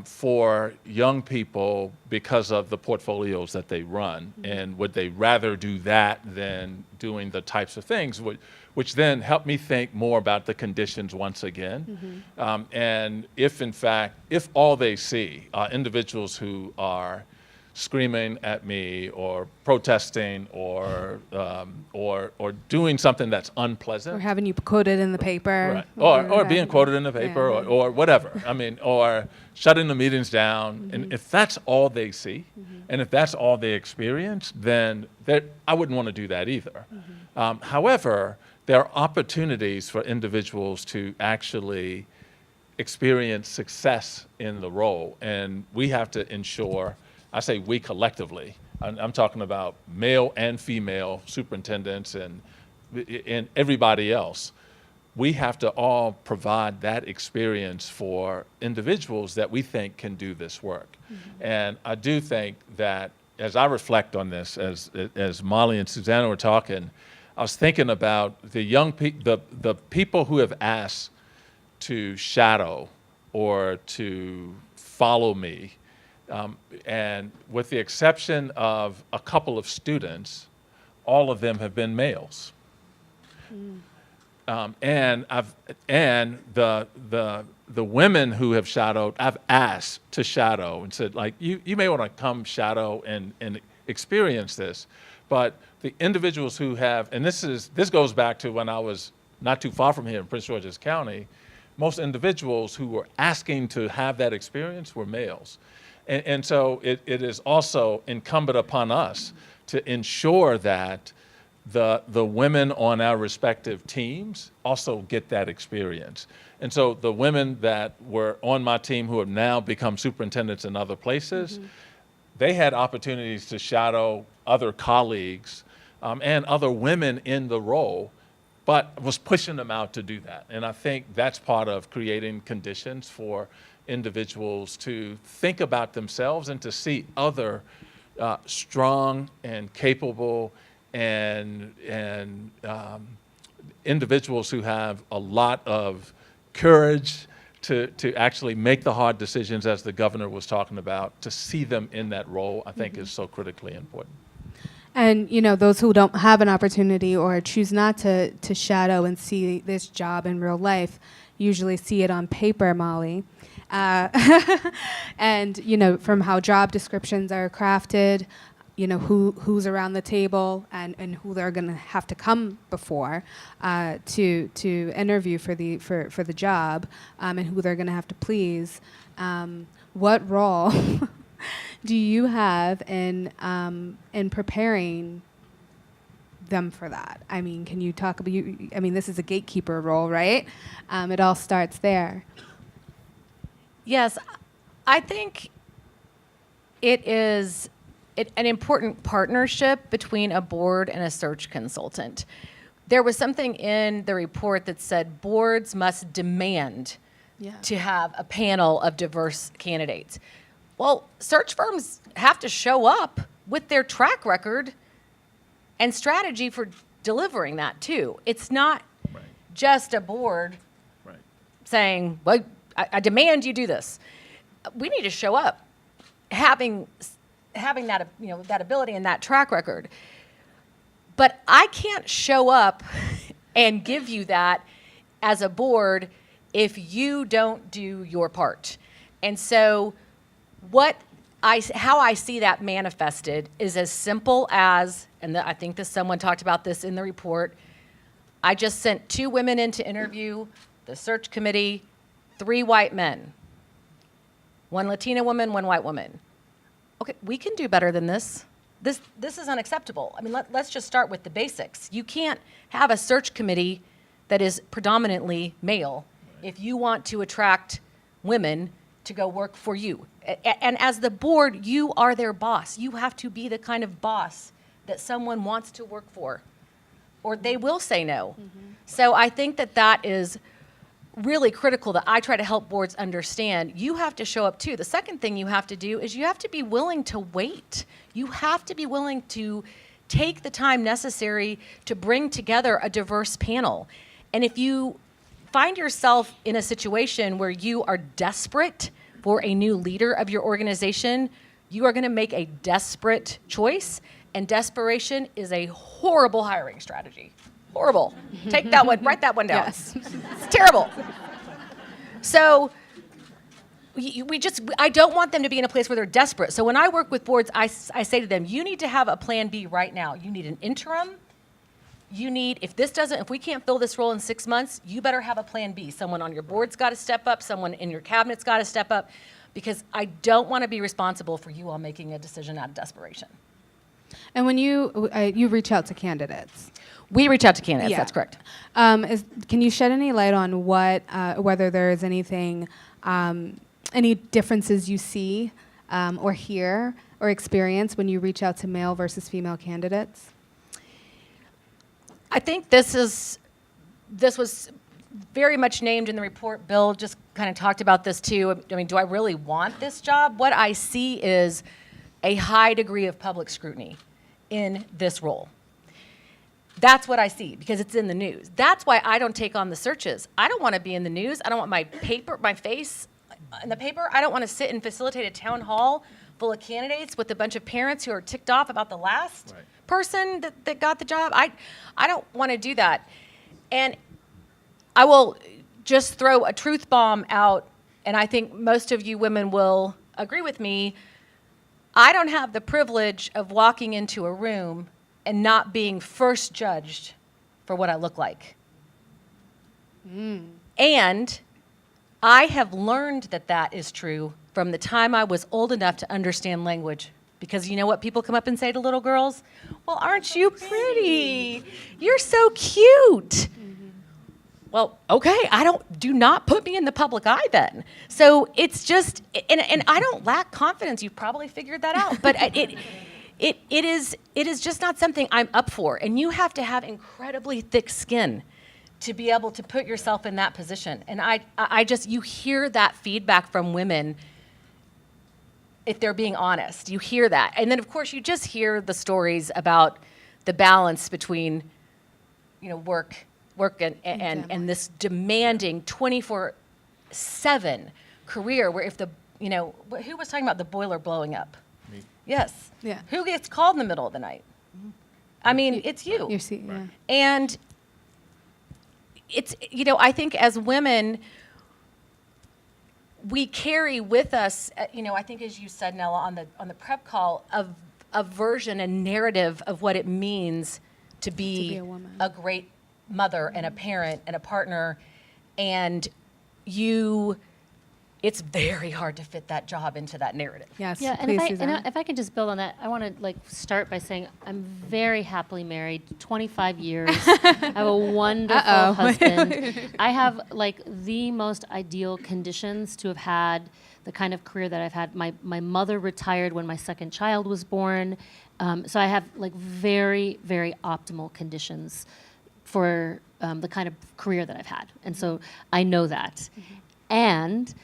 for young people because of the portfolios that they run, and would they rather do that than doing the types of things, which then helped me think more about the conditions once again. And if all they see are individuals who are screaming at me or protesting or doing something that's unpleasant. Or having you quoted in the paper. Right. Or being quoted in the paper, Yeah. or whatever. I mean, or shutting the meetings down. And if that's all they see, and if that's all they experience, then I wouldn't want to do that either. However, there are opportunities for individuals to actually experience success in the role. And we have to ensure, I say we collectively, I'm talking about male and female superintendents and everybody else. We have to all provide that experience for individuals that we think can do this work. And I do think that as I reflect on this, as Molly and Susanna were talking, I was thinking about the people who have asked to shadow or to follow me. And with the exception of a couple of students, all of them have been males. And the women who have shadowed, I've asked to shadow and said, like, you may want to come shadow and experience this. But the individuals who have, and this goes back to when I was not too far from here in Prince George's County, most individuals who were asking to have that experience were males. And so it is also incumbent upon us to ensure that the women on our respective teams also get that experience. And so the women that were on my team who have now become superintendents in other places, they had opportunities to shadow other colleagues and other women in the role, but was pushing them out to do that. And I think that's part of creating conditions for individuals to think about themselves and to see other strong and capable and individuals who have a lot of courage to actually make the hard decisions, as the governor was talking about, to see them in that role, I think is so critically important. And, those who don't have an opportunity or choose not to shadow and see this job in real life usually see it on paper, Molly. And, from how job descriptions are crafted, who's around the table and who they're going to have to come before to interview for the job, and who they're going to have to please. What role do you have in preparing them for that? I mean, can you talk about this is a gatekeeper role, right? It all starts there. Yes, I think it is an important partnership between a board and a search consultant. There was something in the report that said boards must demand to have a panel of diverse candidates. Well, search firms have to show up with their track record and strategy for delivering that too. It's not just a board saying, well, I demand you do this. We need to show up having that, that ability and that track record. But I can't show up and give you that as a board if you don't do your part. And so how I see that manifested is as simple as, and I think someone talked about this in the report, I just sent 2 women in to interview the search committee, 3 white men, 1 Latina woman, 1 white woman. Okay, we can do better than this. This is unacceptable. I mean, let's just start with the basics. You can't have a search committee that is predominantly male if you want to attract women to go work for you. And as the board, you are their boss. You have to be the kind of boss that someone wants to work for, or they will say no. So I think that is really critical that I try to help boards understand. You have to show up too. The second thing you have to do is you have to be willing to wait. You have to be willing to take the time necessary to bring together a diverse panel. And if you find yourself in a situation where you are desperate for a new leader of your organization, you are going to make a desperate choice, and desperation is a horrible hiring strategy. Horrible. Take that one, write that one down. Yes. It's terrible. So I don't want them to be in a place where they're desperate. So when I work with boards, I say to them, you need to have a plan B right now. You need an interim. If we can't fill this role in 6 months, you better have a plan B. Someone on your board's got to step up. Someone in your cabinet's got to step up, because I don't want to be responsible for you all making a decision out of desperation. And when you reach out to candidates, we reach out to candidates. Yeah. That's correct. Can you shed any light on whether there is anything, any differences you see or hear or experience when you reach out to male versus female candidates? I think this was very much named in the report. Bill just kind of talked about this too. I mean, do I really want this job? What I see is a high degree of public scrutiny in this role. That's what I see, because it's in the news. That's why I don't take on the searches. I don't want to be in the news. I don't want my face in the paper. I don't want to sit and facilitate a town hall full of candidates with a bunch of parents who are ticked off about the last person that got the job. I don't want to do that. And I will just throw a truth bomb out, and I think most of you women will agree with me. I don't have the privilege of walking into a room and not being first judged for what I look like. And I have learned that that is true from the time I was old enough to understand language. Because you know what people come up and say to little girls? Well, aren't you pretty? You're so cute. Well, okay, do not put me in the public eye then. So it's just, and I don't lack confidence. You've probably figured that out. But it is just not something I'm up for. And you have to have incredibly thick skin to be able to put yourself in that position. And I just, you hear that feedback from women if they're being honest. You hear that. And then, of course, you just hear the stories about the balance between, work and this demanding 24/7 career where if who was talking about the boiler blowing up? Me. Yeah. Yes. Who gets called in the middle of the night? I mean, it's you. Yeah. And it's, I think as women, we carry with us, I think as you said, Nella, on the prep call, a version and narrative of what it means to be a woman. a great mother and a parent and a partner. And it's very hard to fit that job into that narrative. Yes. Yeah, and please, Susanna. if I can just build on that, I want to start by saying I'm very happily married, 25 years. I have a wonderful husband. I have the most ideal conditions to have had the kind of career that I've had. My mother retired when my second child was born, so I have very, very optimal conditions for the kind of career that I've had, and so I know that. And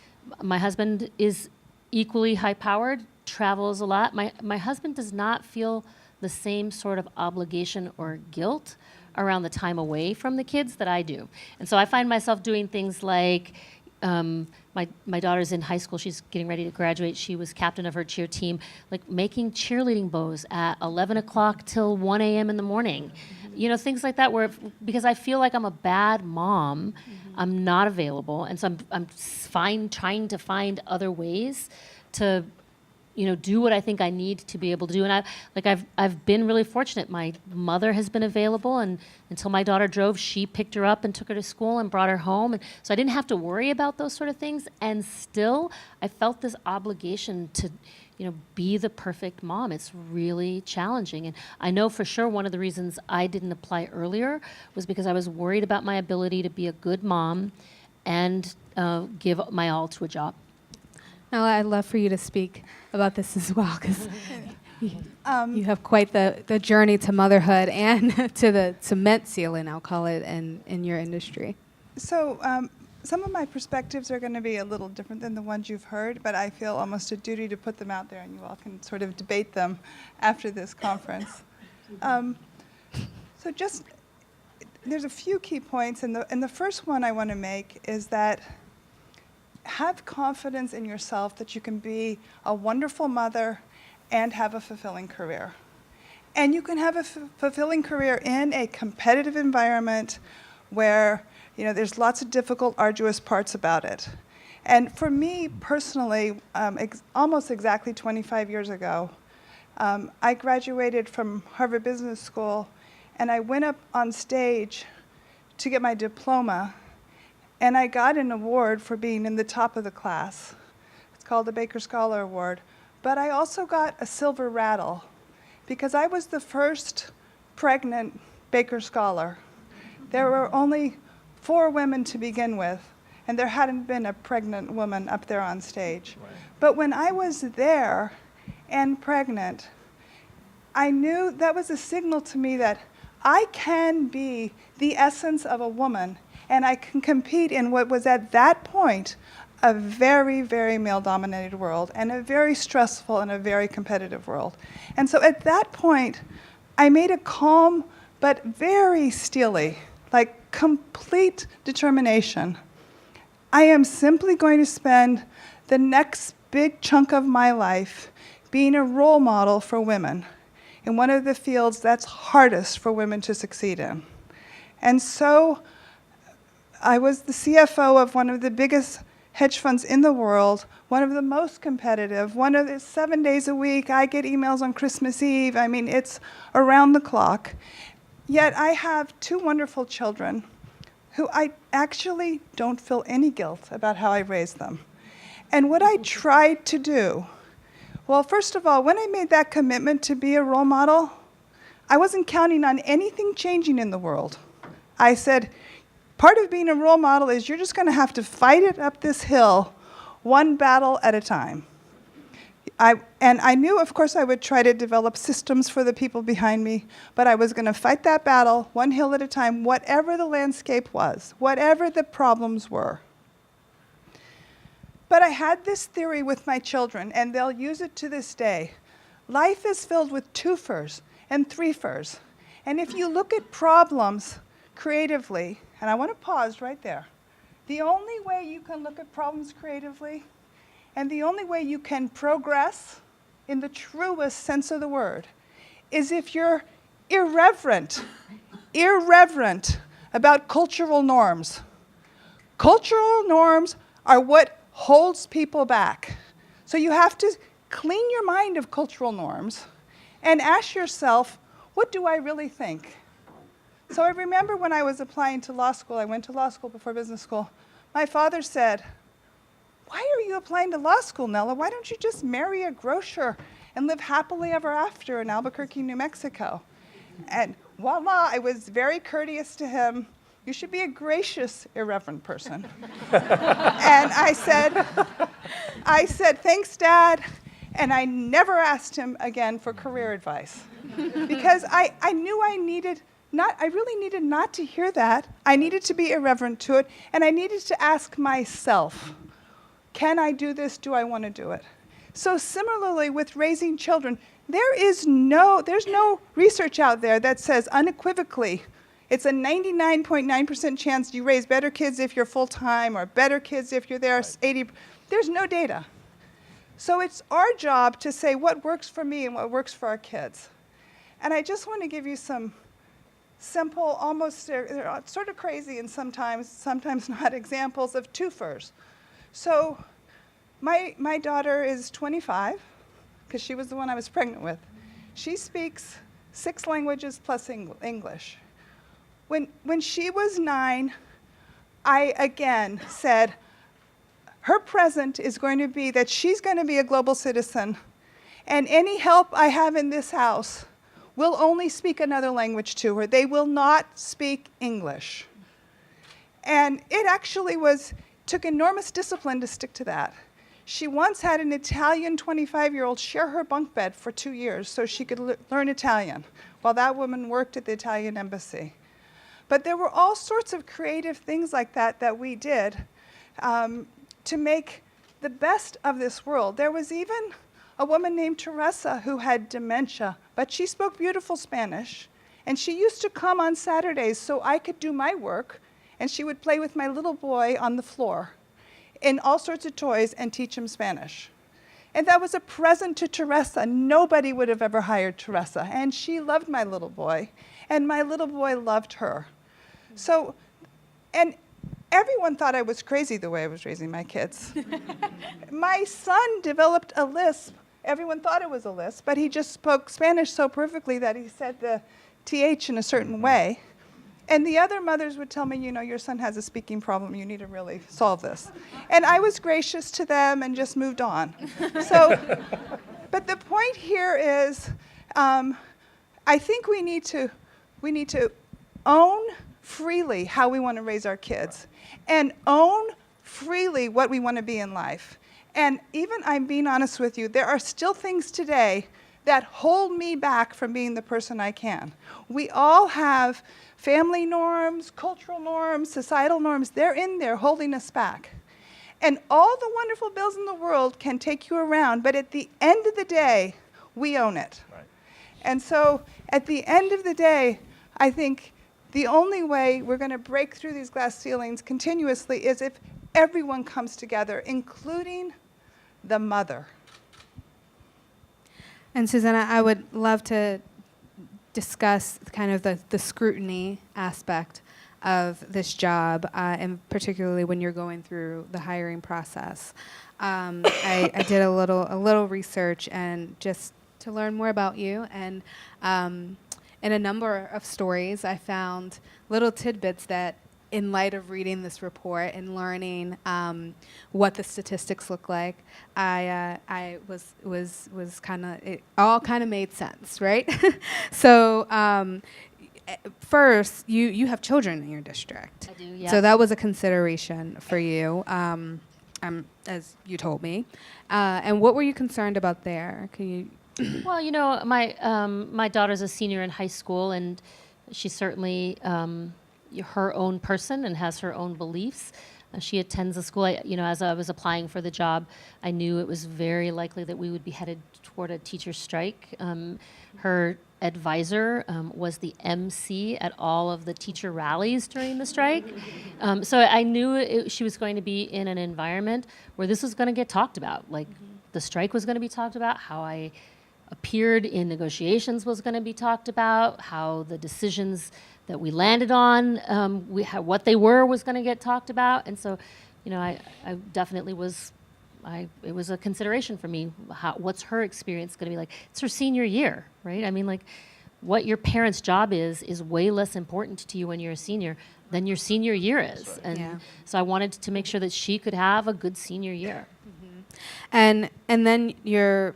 my husband is equally high-powered, travels a lot. My husband does not feel the same sort of obligation or guilt around the time away from the kids that I do. And so I find myself doing things like, my daughter's in high school, she's getting ready to graduate, she was captain of her cheer team, making cheerleading bows at 11 o'clock till 1 a.m. in the morning. Things like that because I feel like I'm a bad mom, I'm not available, and so I'm trying to find other ways to, do what I think I need to be able to do. And I've been really fortunate. My mother has been available, and until my daughter drove, she picked her up and took her to school and brought her home. And so I didn't have to worry about those sort of things. And still, I felt this obligation to, be the perfect mom. It's really challenging. And I know for sure one of the reasons I didn't apply earlier was because I was worried about my ability to be a good mom and give my all to a job. Now, I'd love for you to speak about this as well, because you have quite the journey to motherhood and to the cement ceiling, I'll call it, in your industry. So some of my perspectives are going to be a little different than the ones you've heard, but I feel almost a duty to put them out there, and you all can sort of debate them after this conference. So there's a few key points, and the first one I want to make is that have confidence in yourself that you can be a wonderful mother and have a fulfilling career. And you can have a fulfilling career in a competitive environment where there's lots of difficult, arduous parts about it. And for me personally, almost exactly 25 years ago, I graduated from Harvard Business School, and I went up on stage to get my diploma, and I got an award for being in the top of the class. It's called the Baker Scholar Award. But I also got a silver rattle because I was the first pregnant Baker Scholar. There were only 4 women to begin with, and there hadn't been a pregnant woman up there on stage. Right. But when I was there and pregnant, I knew that was a signal to me that I can be the essence of a woman, and I can compete in what was at that point a very, very male-dominated world, and a very stressful and a very competitive world. And so at that point, I made a calm but very steely, complete determination. I am simply going to spend the next big chunk of my life being a role model for women in one of the fields that's hardest for women to succeed in. And so I was the CFO of one of the biggest hedge funds in the world, one of the most competitive, one of the 7 days a week. I get emails on Christmas Eve. I mean, it's around the clock. Yet I have 2 wonderful children who I actually don't feel any guilt about how I raised them. And what I tried to do, well, first of all, when I made that commitment to be a role model, I wasn't counting on anything changing in the world. I said, part of being a role model is you're just going to have to fight it up this hill, one battle at a time. And I knew, of course, I would try to develop systems for the people behind me, but I was going to fight that battle one hill at a time, whatever the landscape was, whatever the problems were. But I had this theory with my children, and they'll use it to this day. Life is filled with twofers and threefers. And if you look at problems creatively, and I want to pause right there, the only way you can look at problems creatively and the only way you can progress in the truest sense of the word is if you're irreverent about cultural norms. Cultural norms are what holds people back. So you have to clean your mind of cultural norms and ask yourself, what do I really think? So I remember when I was applying to law school, I went to law school before business school, my father said, why are you applying to law school, Nella? Why don't you just marry a grocer and live happily ever after in Albuquerque, New Mexico? And voila, I was very courteous to him. You should be a gracious, irreverent person. And I said, thanks, Dad. And I never asked him again for career advice because I knew I really needed not to hear that. I needed to be irreverent to it, and I needed to ask myself, can I do this? Do I want to do it? So similarly with raising children, there's no research out there that says unequivocally, it's a 99.9% chance you raise better kids if you're full-time or better kids if you're there 80. There's no data. So it's our job to say what works for me and what works for our kids. And I just want to give you some simple, almost they're sort of crazy and sometimes not examples of twofers. So my daughter is 25, because she was the one I was pregnant with. She speaks 6 languages plus English. When she was 9, I again said, her present is going to be that she's going to be a global citizen, and any help I have in this house will only speak another language to her. They will not speak English. And it actually took enormous discipline to stick to that. She once had an Italian 25-year-old share her bunk bed for 2 years so she could learn Italian, while that woman worked at the Italian embassy. But there were all sorts of creative things like that we did to make the best of this world. There was even a woman named Teresa who had dementia, but she spoke beautiful Spanish, and she used to come on Saturdays so I could do my work, and she would play with my little boy on the floor in all sorts of toys and teach him Spanish. And that was a present to Teresa. Nobody would have ever hired Teresa, and she loved my little boy, and my little boy loved her. So, and everyone thought I was crazy the way I was raising my kids. My son developed a lisp. Everyone thought it was a lisp, but he just spoke Spanish so perfectly that he said the TH in a certain way. And the other mothers would tell me, your son has a speaking problem. You need to really solve this. And I was gracious to them and just moved on. So, but the point here is, I think we need to own freely how we want to raise our kids and own freely what we want to be in life. And even, I'm being honest with you, there are still things today that hold me back from being the person I can. We all have family norms, cultural norms, societal norms. They're in there holding us back. And all the wonderful bills in the world can take you around, but at the end of the day, we own it. Right. And so at the end of the day, I think the only way we're going to break through these glass ceilings continuously is if everyone comes together, including the mother. And Susana, I would love to discuss kind of the scrutiny aspect of this job, and particularly when you're going through the hiring process. I did a little research and just to learn more about you, and in a number of stories, I found little tidbits that, in light of reading this report and learning what the statistics look like, I was kind of, it all kind of made sense, right? So first, you have children in your district. I do, yeah. So that was a consideration for you, as you told me. And what were you concerned about there? Can you? Well, you know, my daughter's a senior in high school, and she's certainly her own person and has her own beliefs. She attends a school. As I was applying for the job, I knew it was very likely that we would be headed toward a teacher strike. Her advisor was the MC at all of the teacher rallies during the strike. So I knew she was going to be in an environment where this was going to get talked about. Like, the strike was going to be talked about, how I appeared in negotiations was going to be talked about, how the decisions that we landed on, what they were was going to get talked about. And so, I definitely was, it was a consideration for me. What's her experience going to be like? It's her senior year, right? I mean, like, what your parents' job is way less important to you when you're a senior than your senior year is. Right. And Yeah. so I wanted to make sure that she could have a good senior year. And then your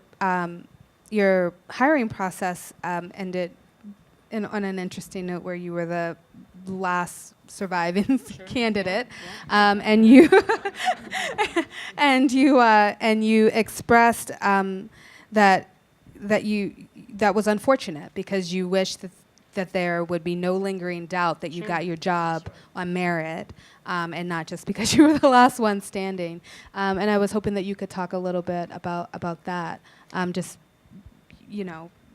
hiring process ended on an interesting note, where you were the last surviving candidate, and you and you expressed that was unfortunate, because you wished that there would be no lingering doubt that you got your job on merit, and not just because you were the last one standing. And I was hoping that you could talk a little bit about that.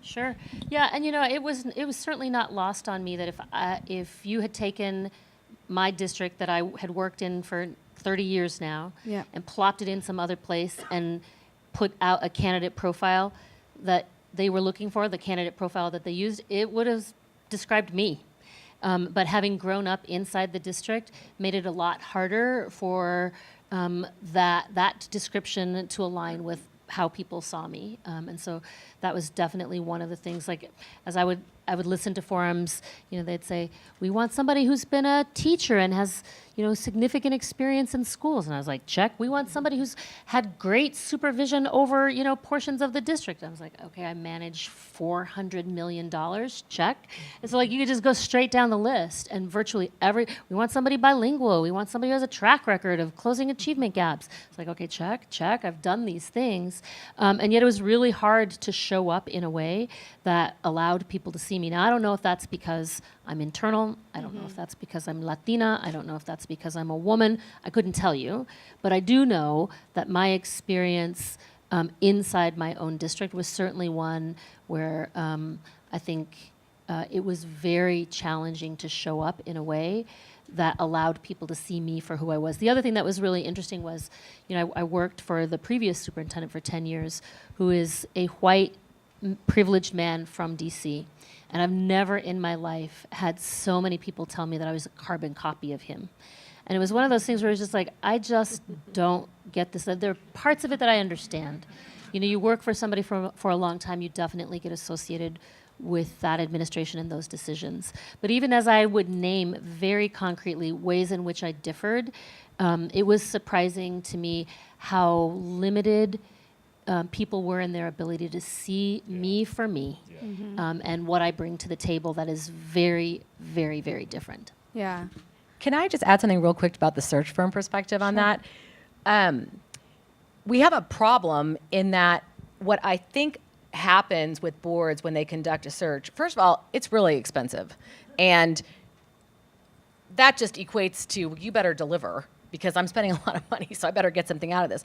Sure. Yeah, and it was certainly not lost on me that if you had taken my district that I had worked in for 30 years now, Yeah. and plopped it in some other place and put out a candidate profile that they were looking for, the candidate profile that they used, it would have described me. But having grown up inside the district made it a lot harder for that description to align with how people saw me. And so that was definitely one of the things, like, as I would listen to forums, they'd say, we want somebody who's been a teacher and has, significant experience in schools. And I was like, check. We want somebody who's had great supervision over, portions of the district. I was like, okay, I manage $400 million, check. And so, like, you could just go straight down the list, and virtually we want somebody bilingual. We want somebody who has a track record of closing achievement gaps. It's like, okay, check. I've done these things. And yet it was really hard to show up in a way that allowed people to see me. Now, I don't know if that's because I'm internal. I don't know if that's because I'm Latina. I don't know if that's because I'm a woman. I couldn't tell you. But I do know that my experience inside my own district was certainly one where I think it was very challenging to show up in a way that allowed people to see me for who I was. The other thing that was really interesting was, I worked for the previous superintendent for 10 years, who is a white, privileged man from DC. And I've never in my life had so many people tell me that I was a carbon copy of him. And it was one of those things where it's just like, I just don't get this. There are parts of it that I understand. You work for somebody for a long time, you definitely get associated with that administration and those decisions. But even as I would name very concretely ways in which I differed, it was surprising to me how limited people were in their ability to see me for me, and what I bring to the table that is very, very, very different. Yeah. Can I just add something real quick about the search firm perspective on that? We have a problem in that what I think happens with boards when they conduct a search, first of all, it's really expensive. And that just equates to, you better deliver, because I'm spending a lot of money, so I better get something out of this.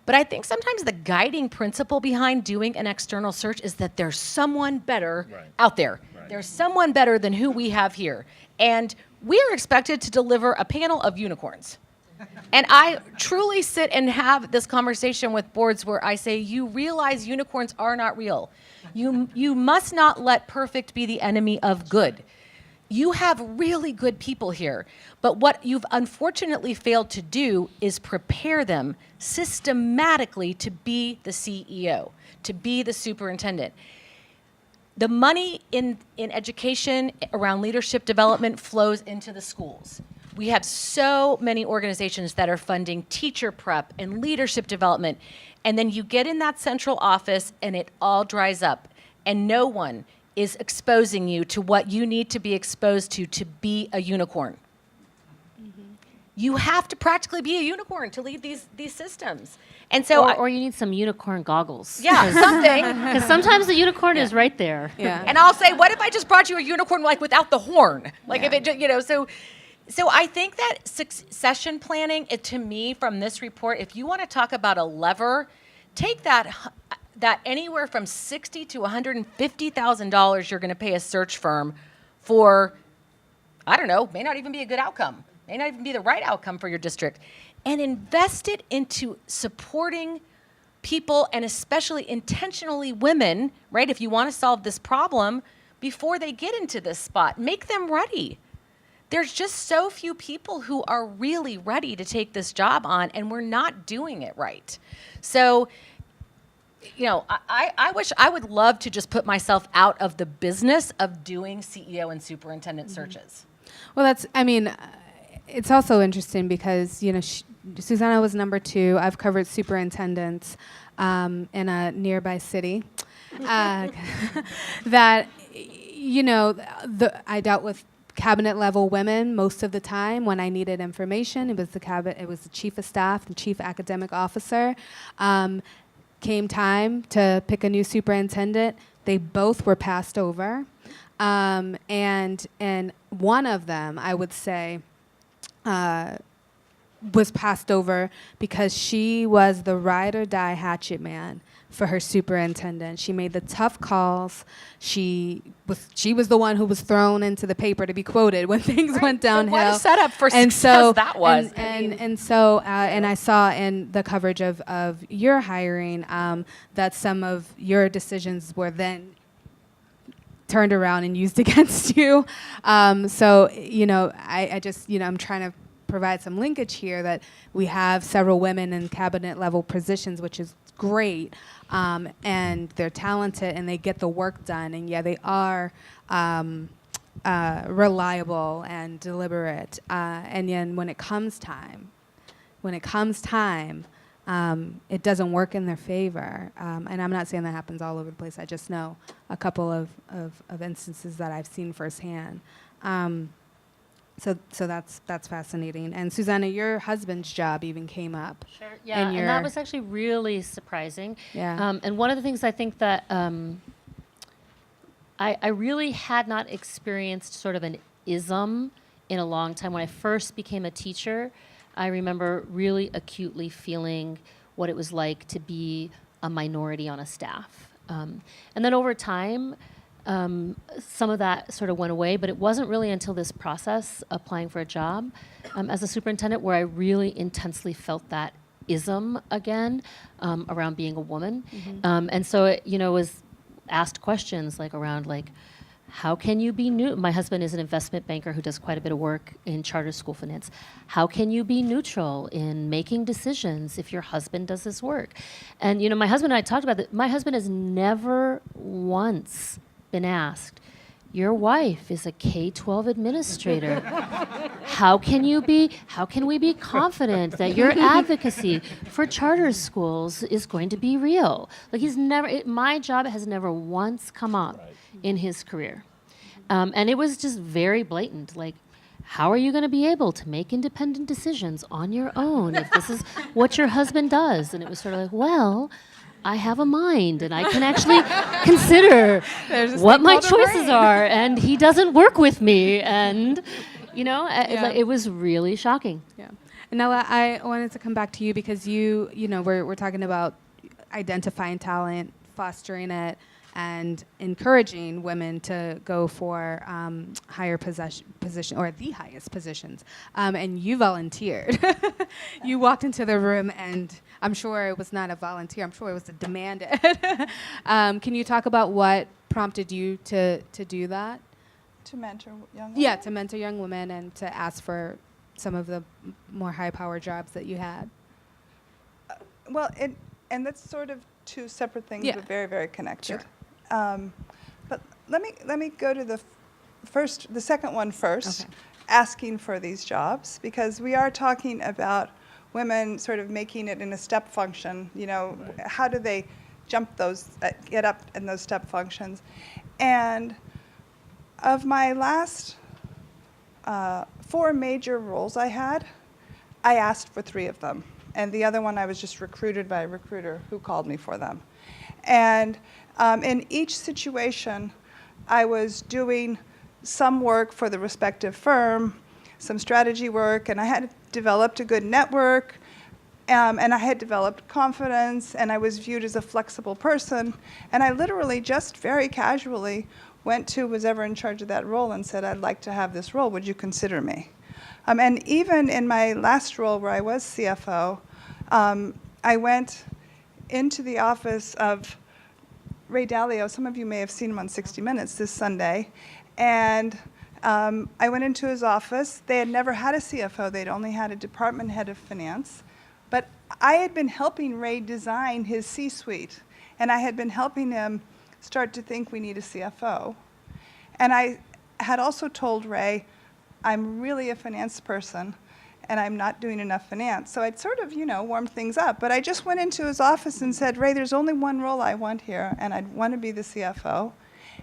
But I think sometimes the guiding principle behind doing an external search is that there's someone better out there. Right. There's someone better than who we have here. And we are expected to deliver a panel of unicorns. And I truly sit and have this conversation with boards where I say, you realize unicorns are not real. You must not let perfect be the enemy of good. you have really good people here, but what you've unfortunately failed to do is prepare them systematically to be the CEO, to be the superintendent. The money in education around leadership development flows into the schools. We have so many organizations that are funding teacher prep and leadership development, and then you get in that central office and it all dries up, and no one is exposing you to what you need to be exposed to be a unicorn. You have to practically be a unicorn to lead these systems. And so Or you need some unicorn goggles. yeah, something. Because sometimes the unicorn is right there. Yeah. And I'll say, what if I just brought you a unicorn like without the horn? Like if it, so I think that succession planning, to me, from this report, if you want to talk about a lever, take that anywhere from $60,000 to $150,000 you're going to pay a search firm for, I don't know, may not even be a good outcome, may not even be the right outcome for your district, and invest it into supporting people, and especially intentionally women, right? If you want to solve this problem before they get into this spot, make them ready. There's just so few people who are really ready to take this job on, and we're not doing it right. So, I would love to just put myself out of the business of doing CEO and superintendent searches. Well, it's also interesting because, Susana was number 2. I've covered superintendents in a nearby city. That, I dealt with cabinet level women most of the time when I needed information. It was the chief of staff, the chief academic officer. Came time to pick a new superintendent. They both were passed over. And one of them, I would say, was passed over because she was the ride or die hatchet man for her superintendent. She made the tough calls. She was the one who was thrown into the paper to be quoted when things went downhill. What a setup for success that was. And I saw in the coverage of your hiring that some of your decisions were then turned around and used against you. I'm trying to provide some linkage here that we have several women in cabinet level positions, which is great, and they're talented and they get the work done, and they are reliable and deliberate, and then when it comes time, it doesn't work in their favor, and I'm not saying that happens all over the place. I just know a couple of instances that I've seen firsthand. So that's fascinating. And Susana, your husband's job even came up. Sure. Yeah, and that was actually really surprising. Yeah. And one of the things I think that I really had not experienced sort of an ism in a long time. When I first became a teacher, I remember really acutely feeling what it was like to be a minority on a staff. And then over time, some of that sort of went away, but it wasn't really until this process, applying for a job as a superintendent, where I really intensely felt that ism again around being a woman. Mm-hmm. And so it, was asked questions around how can you be new? My husband is an investment banker who does quite a bit of work in charter school finance. How can you be neutral in making decisions if your husband does this work? And, my husband and I talked about that. My husband has never once been asked, your wife is a K-12 administrator. How can we be confident that your advocacy for charter schools is going to be real? My job has never once come up in his career. And it was just very blatant, how are you going to be able to make independent decisions on your own if this is what your husband does? And it was sort of well, I have a mind and I can actually consider what my choices are, and he doesn't work with me, and it was really shocking. Yeah. And Nella, I wanted to come back to you because we're talking about identifying talent, fostering it, and encouraging women to go for higher position or the highest positions. And you volunteered. You walked into the room, and I'm sure it was not a volunteer. I'm sure it was a demanded. Can you talk about what prompted you to do that? To mentor young Yeah, women? to mentor young women and to ask for some of the more high-power jobs that you had. Well, and that's sort of two separate things, Yeah. but very, very connected. Sure. But let me go to the second one first, Okay. asking for these jobs, because we are talking about women sort of making it in a step function. You know, how do they jump those, get up in those step functions? And of my last 4 major roles I had, I asked for 3 of them. And the other one I was just recruited by a recruiter who called me for them. And in each situation, I was doing some work for the respective firm, some strategy work, and I had developed a good network, and I had developed confidence, and I was viewed as a flexible person. And I literally just very casually went to who was ever in charge of that role and said, I'd like to have this role. Would you consider me? And even in my last role where I was CFO, I went into the office of Ray Dalio. Some of you may have seen him on 60 Minutes this Sunday. And I went into his office. They had never had a CFO. They'd only had a department head of finance. But I had been helping Ray design his C-suite. And I had been helping him start to think we need a CFO. And I had also told Ray, I'm really a finance person, and I'm not doing enough finance. So I'd sort of, warmed things up. But I just went into his office and said, Ray, there's only one role I want here, and I'd want to be the CFO.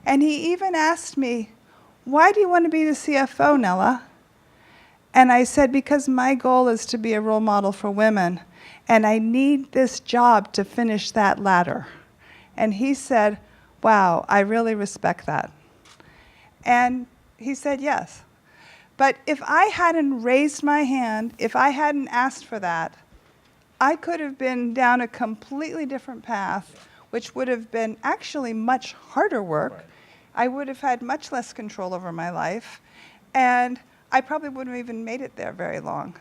And he even asked me, why do you want to be the CFO, Nella? And I said, because my goal is to be a role model for women, and I need this job to finish that ladder. And he said, wow, I really respect that. And he said yes. But if I hadn't raised my hand, if I hadn't asked for that, I could have been down a completely different path, which would have been actually much harder work. Right. I would have had much less control over my life, and I probably wouldn't have even made it there very long.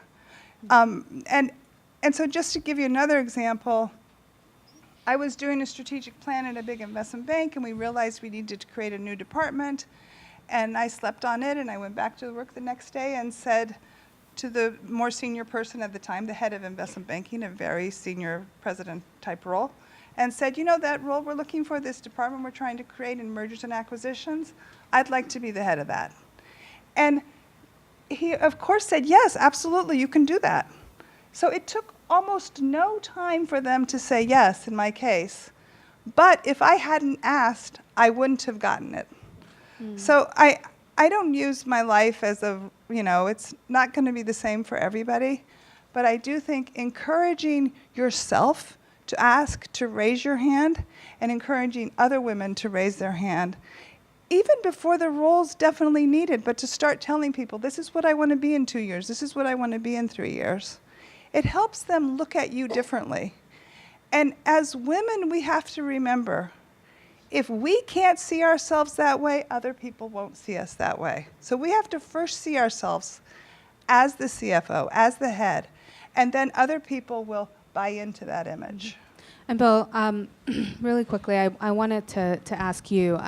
And so just to give you another example, I was doing a strategic plan at a big investment bank, and we realized we needed to create a new department. And I slept on it, and I went back to work the next day and said to the more senior person at the time, the head of investment banking, a very senior president-type role, and said, that role we're looking for, this department we're trying to create in mergers and acquisitions, I'd like to be the head of that. And he, of course, said, yes, absolutely, you can do that. So it took almost no time for them to say yes in my case. But if I hadn't asked, I wouldn't have gotten it. So I don't use my life as it's not going to be the same for everybody, but I do think encouraging yourself to ask, to raise your hand, and encouraging other women to raise their hand, even before the role's definitely needed, but to start telling people, this is what I want to be in 2 years, this is what I want to be in 3 years. It helps them look at you differently. And as women, we have to remember, if we can't see ourselves that way, other people won't see us that way. So we have to first see ourselves as the CFO, as the head, and then other people will buy into that image. And Bill, really quickly, I wanted to ask you,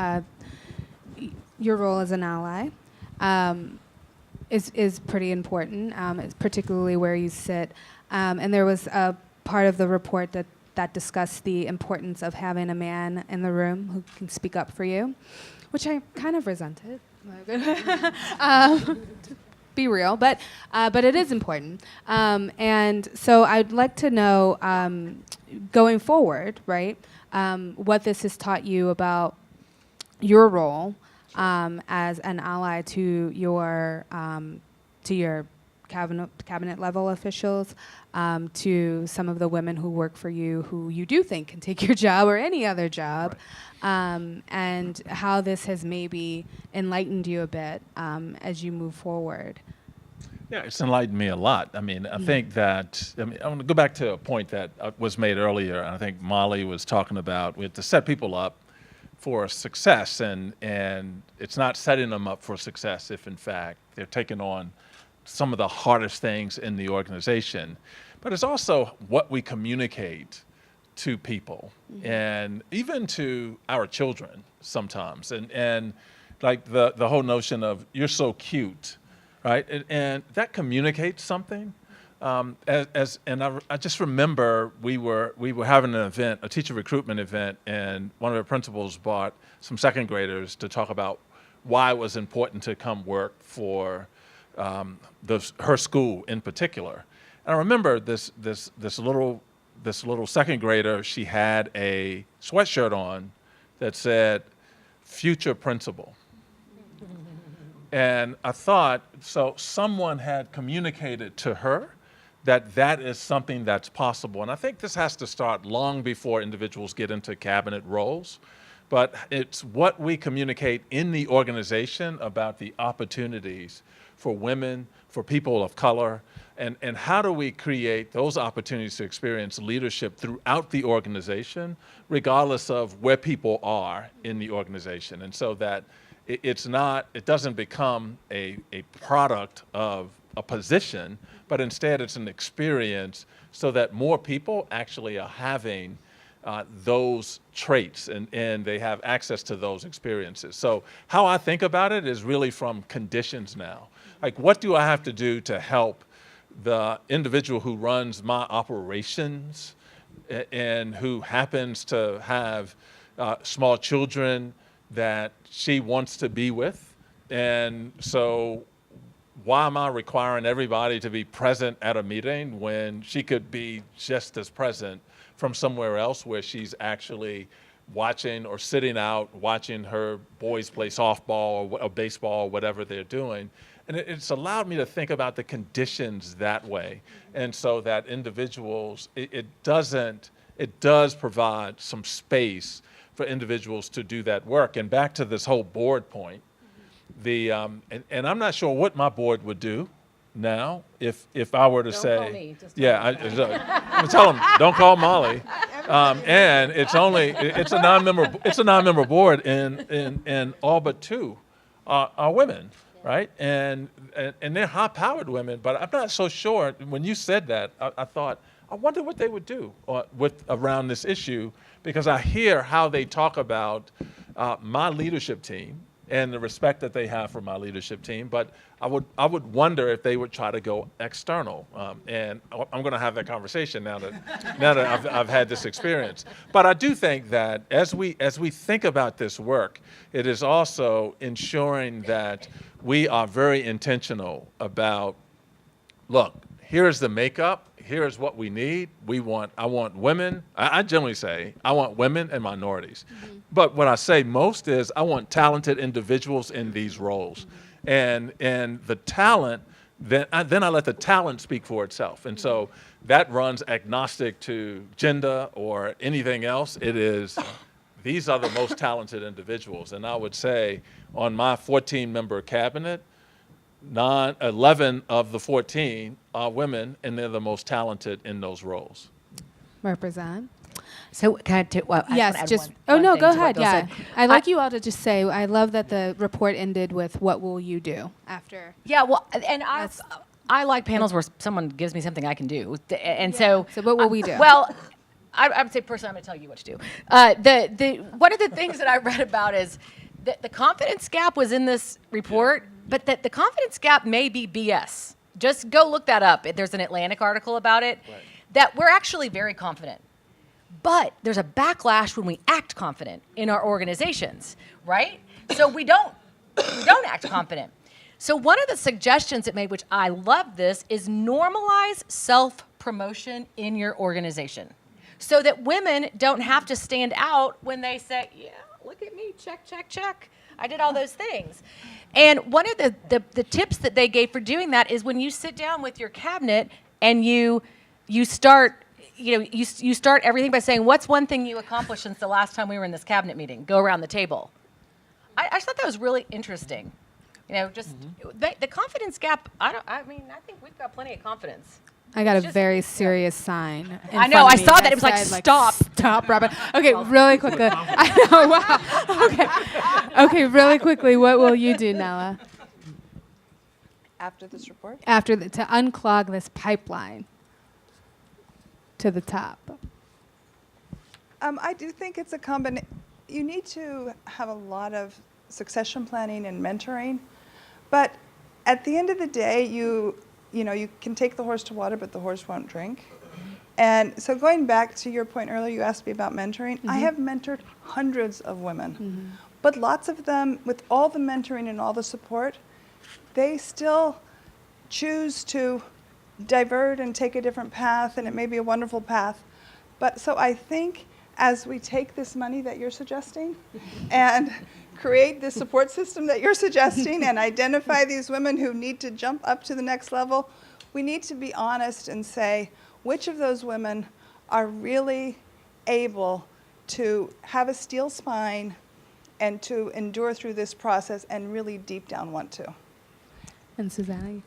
your role as an ally is pretty important, it's particularly where you sit. And there was a part of the report that discussed the importance of having a man in the room who can speak up for you, which I kind of resented. Be real, but it is important. And so I'd like to know, going forward, right, what this has taught you about your role as an ally to your cabinet level officials, to some of the women who work for you who you do think can take your job or any other job, and how this has maybe enlightened you a bit as you move forward. Yeah, it's enlightened me a lot. I mean, I think that, I want to go back to a point that was made earlier, and I think Molly was talking about, we have to set people up for success, and it's not setting them up for success if, in fact, they're taking on some of the hardest things in the organization. But it's also what we communicate to people, and even to our children sometimes. And like the whole notion of you're so cute, right? And that communicates something. And I just remember we were having an event, a teacher recruitment event, and one of the principals brought some second graders to talk about why it was important to come work for her school in particular. And I remember this little second grader. She had a sweatshirt on that said "Future Principal," and I thought, so someone had communicated to her that is something that's possible. And I think this has to start long before individuals get into cabinet roles. But it's what we communicate in the organization about the opportunities for women, for people of color, and how do we create those opportunities to experience leadership throughout the organization, regardless of where people are in the organization. And so that it doesn't become a product of a position, but instead it's an experience so that more people actually are having those traits and they have access to those experiences. So how I think about it is really from conditions now. Like, what do I have to do to help the individual who runs my operations and who happens to have small children that she wants to be with? And so why am I requiring everybody to be present at a meeting when she could be just as present from somewhere else where she's actually watching or sitting out watching her boys play softball or baseball or whatever they're doing? And it's allowed me to think about the conditions that way. And so that individuals, it does provide some space for individuals to do that work. And back to this whole board point, and I'm not sure what my board would do now if I were to Don't say, call me, just yeah, I'm tell them don't call Molly, and it's a non-member board, and all but two are women, right? And they're high-powered women, but I'm not so sure. When you said that, I thought, I wonder what they would do around this issue, because I hear how they talk about my leadership team and the respect that they have for my leadership team, but I would wonder if they would try to go external. And I'm going to have that conversation now that I've had this experience. But I do think that as we think about this work, it is also ensuring that we are very intentional about, look, here's the makeup. Here's what we need. I want women. I generally say I want women and minorities. Mm-hmm. But what I say most is I want talented individuals in these roles. Mm-hmm. And the talent, then I let the talent speak for itself. And so that runs agnostic to gender or anything else. It is, these are the most talented individuals. And I would say on my 14-member cabinet, 11 of the 14 are women, and they're the most talented in those roles. Represent. So can I Yes, just wanna add just, one no, thing go to what ahead, Bill yeah. said. I'd like you all to just say, I love that the report ended with, what will you do after? Yeah, well, and That's- I like panels where someone gives me something I can do. And so what will we do? Well, I would say personally, I'm going to tell you what to do. One of the things that I read about is that the confidence gap was in this report, but that the confidence gap may be BS. Just go look that up. There's an Atlantic article about it, right, that we're actually very confident. But there's a backlash when we act confident in our organizations, right? So we don't act confident. So one of the suggestions it made, which I love this, is normalize self-promotion in your organization so that women don't have to stand out when they say, yeah, look at me, check, check, check. I did all those things. And one of the tips that they gave for doing that is when you sit down with your cabinet and you start, you start everything by saying, what's one thing you accomplished since the last time we were in this cabinet meeting? Go around the table. I just thought that was really interesting. The confidence gap, I think we've got plenty of confidence. I got a very serious sign. I know, I saw that. It was like, stop. Stop, Robin. Okay, really quickly. I know, wow. Okay, really quickly, what will you do, Nella? After this report? To unclog this pipeline to the top. I do think it's a combination. You need to have a lot of succession planning and mentoring. But at the end of the day, you can take the horse to water, but the horse won't drink. And so going back to your point earlier, you asked me about mentoring. I have mentored hundreds of women, but lots of them, with all the mentoring and all the support, they still choose to divert and take a different path, and it may be a wonderful path. But so I think as we take this money that you're suggesting and create the support system that you're suggesting and identify these women who need to jump up to the next level, we need to be honest and say, which of those women are really able to have a steel spine and to endure through this process and really deep down want to? And Susanna?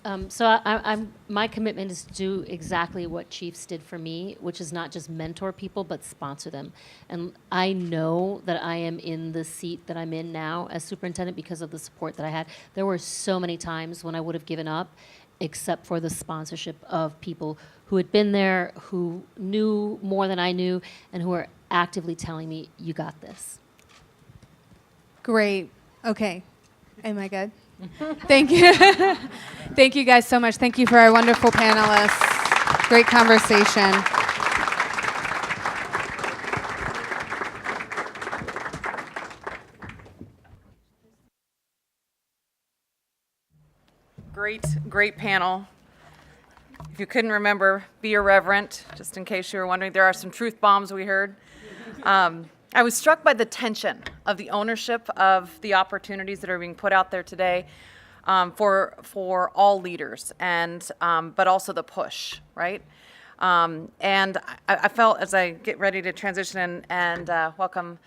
My commitment is to do exactly what Chiefs did for me, which is not just mentor people, but sponsor them. And I know that I am in the seat that I'm in now as superintendent because of the support that I had. There were so many times when I would have given up, except for the sponsorship of people who had been there, who knew more than I knew, and who are actively telling me, you got this. Great. Okay. Am I good? Thank you. Thank you guys so much. Thank you for our wonderful panelists. Great conversation. Great panel. If you couldn't remember, be irreverent, just in case you were wondering. There are some truth bombs we heard. I was struck by the tension of the ownership of the opportunities that are being put out there today for all leaders, and but also the push, right? And I felt as I get ready to transition and welcome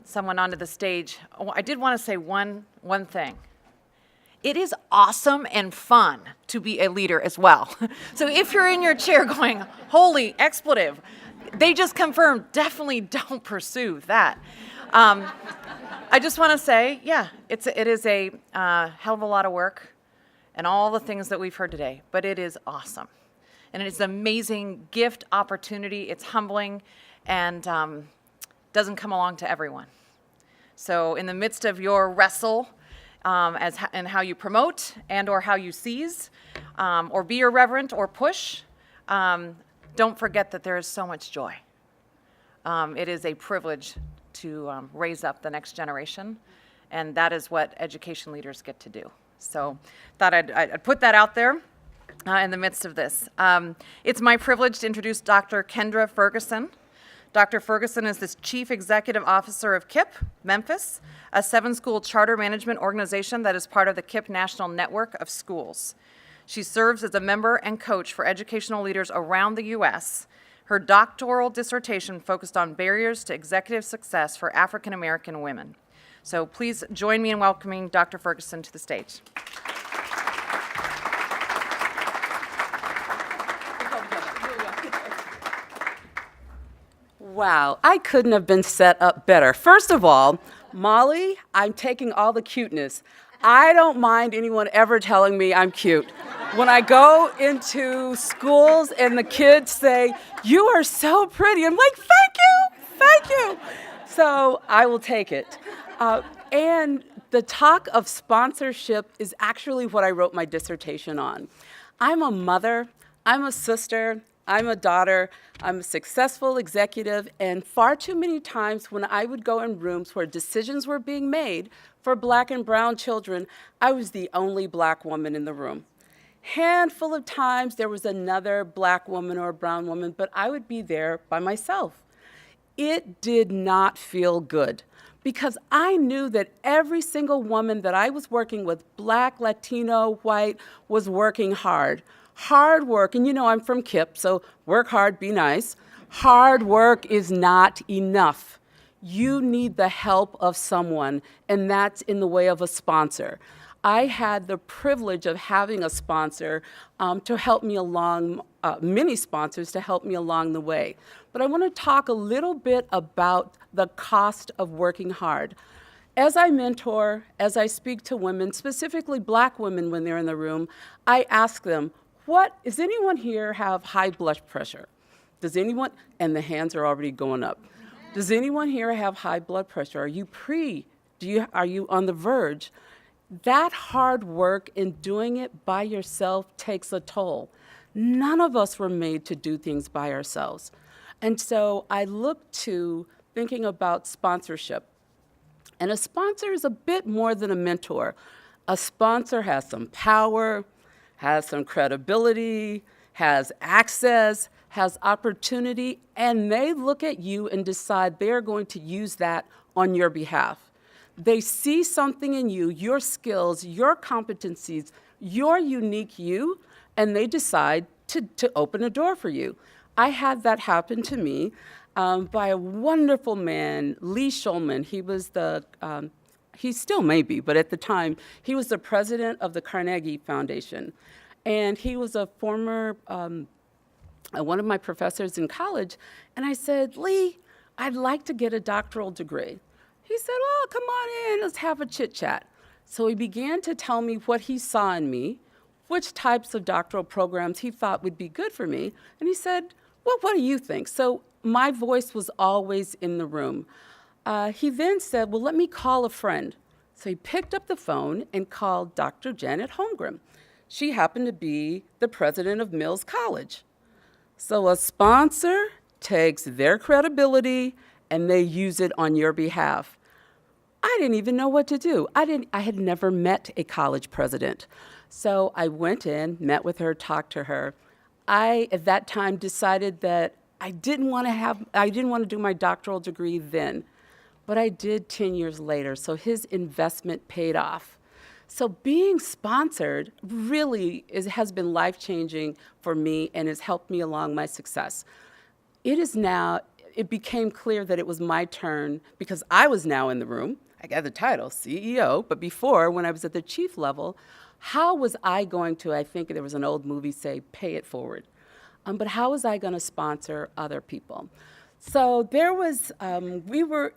someone onto the stage, I did want to say one thing. It is awesome and fun to be a leader as well. So if you're in your chair going, holy expletive, they just confirmed, definitely don't pursue that. I just want to say, yeah, it is a hell of a lot of work and all the things that we've heard today, but it is awesome. And it's an amazing gift, opportunity. It's humbling and doesn't come along to everyone. So in the midst of your wrestle, and how you promote and or how you seize, or be irreverent or push, don't forget that there is so much joy. It is a privilege to raise up the next generation, and that is what education leaders get to do. So thought I'd put that out there in the midst of this. It's my privilege to introduce Dr. Kendra Ferguson. Dr. Ferguson is the Chief Executive Officer of KIPP Memphis, a 7-school charter management organization that is part of the KIPP National Network of Schools. She serves as a member and coach for educational leaders around the U.S. Her doctoral dissertation focused on barriers to executive success for African American women. So please join me in welcoming Dr. Ferguson to the stage. Wow, I couldn't have been set up better. First of all, Molly, I'm taking all the cuteness. I don't mind anyone ever telling me I'm cute. When I go into schools and the kids say, you are so pretty, I'm like, thank you. So I will take it. And the talk of sponsorship is actually what I wrote my dissertation on. I'm a mother, I'm a sister, I'm a daughter, I'm a successful executive, and far too many times when I would go in rooms where decisions were being made for Black and brown children, I was the only Black woman in the room. Handful of times there was another Black woman or a brown woman, but I would be there by myself. It did not feel good because I knew that every single woman that I was working with, Black, Latino, white, was working hard. Hard work, and you know I'm from KIPP, so work hard, be nice. Hard work is not enough. You need the help of someone, and that's in the way of a sponsor. I had the privilege of having a sponsor to help me along, many sponsors to help me along the way. But I want to talk a little bit about the cost of working hard. As I mentor, as I speak to women, specifically Black women when they're in the room, I ask them, does anyone here have high blood pressure? Does anyone, and the hands are already going up. Does anyone here have high blood pressure? Are you pre-diabetic? Are you on the verge? That hard work in doing it by yourself takes a toll. None of us were made to do things by ourselves. And so I look to thinking about sponsorship. And a sponsor is a bit more than a mentor. A sponsor has some power, has some credibility, has access, has opportunity, and they look at you and decide they're going to use that on your behalf. They see something in you, your skills, your competencies, your unique you, and they decide to open a door for you. I had that happen to me by a wonderful man, Lee Shulman. He was he still may be, but at the time, he was the president of the Carnegie Foundation. And he was a former, one of my professors in college. And I said, Lee, I'd like to get a doctoral degree. He said, well, come on in, let's have a chit chat. So he began to tell me what he saw in me, which types of doctoral programs he thought would be good for me. And he said, well, what do you think? So my voice was always in the room. He then said, well, let me call a friend. So he picked up the phone and called Dr. Janet Holmgren. She happened to be the president of Mills College. So a sponsor takes their credibility and they use it on your behalf. I didn't even know what to do. I had never met a college president. So I went in, met with her, talked to her. I, at that time, decided that I didn't want to do my doctoral degree then, but I did 10 years later. So his investment paid off. So being sponsored really has been life-changing for me and has helped me along my success. It became clear that it was my turn because I was now in the room. I got the title, CEO, but before, when I was at the chief level, how was I going to, I think there was an old movie say, pay it forward. But how was I going to sponsor other people? So there was, we were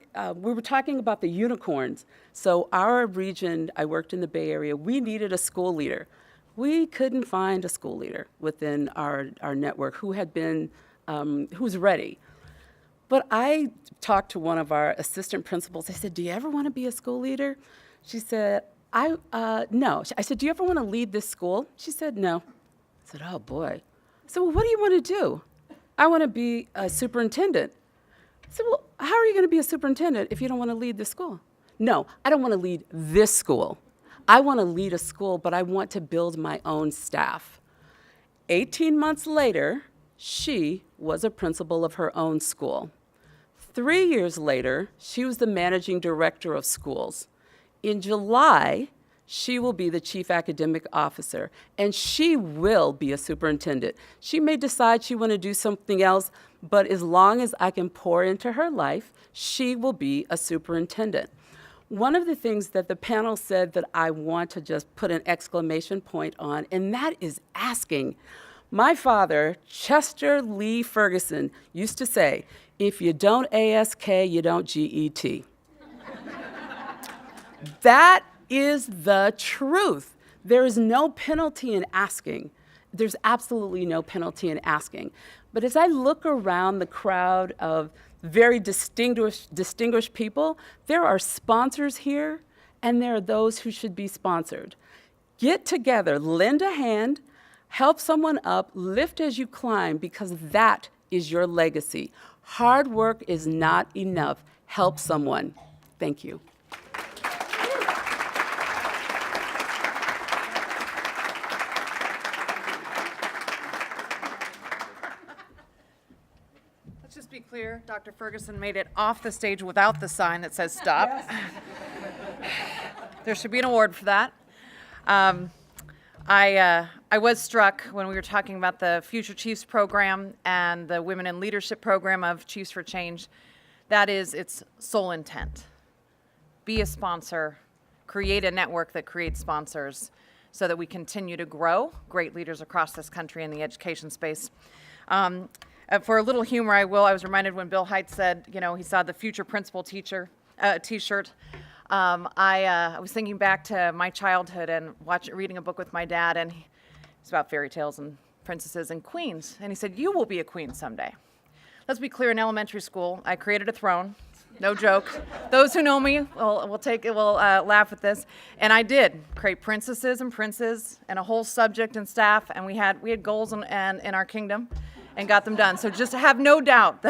talking about the unicorns. So our region, I worked in the Bay Area, we needed a school leader. We couldn't find a school leader within our network who had been, who's ready. But I talked to one of our assistant principals. I said, do you ever want to be a school leader? She said, no. I said, do you ever want to lead this school? She said, no. I said, oh boy. I said, well, what do you want to do? I want to be a superintendent. I said, well, how are you going to be a superintendent if you don't want to lead the school? No, I don't want to lead this school. I want to lead a school, but I want to build my own staff. 18 months later, she was a principal of her own school. 3 years later, she was the managing director of schools. In July, she will be the chief academic officer, and she will be a superintendent. She may decide she want to do something else, but as long as I can pour into her life, she will be a superintendent. One of the things that the panel said that I want to just put an exclamation point on, and that is asking. My father, Chester Lee Ferguson, used to say, if you don't ASK, you don't GET. That is the truth. There is no penalty in asking. There's absolutely no penalty in asking. But as I look around the crowd of very distinguished people, there are sponsors here, and there are those who should be sponsored. Get together, lend a hand, help someone up, lift as you climb, because that is your legacy. Hard work is not enough. Help someone. Thank you. Let's just be clear, Dr. Ferguson made it off the stage without the sign that says stop. Yes. There should be an award for that. I was struck when we were talking about the Future Chiefs program and the Women in Leadership program of Chiefs for Change. That is its sole intent. Be a sponsor, create a network that creates sponsors so that we continue to grow great leaders across this country in the education space. For a little humor, I was reminded when Bill Hite said, he saw the future principal teacher t-shirt. I was thinking back to my childhood and reading a book with my dad, and it's about fairy tales and princesses and queens. And he said, you will be a queen someday. Let's be clear, in elementary school, I created a throne. No joke. Those who know me will laugh at this. And I did create princesses and princes and a whole subject and staff, and we had goals in our kingdom, and got them done. So just have no doubt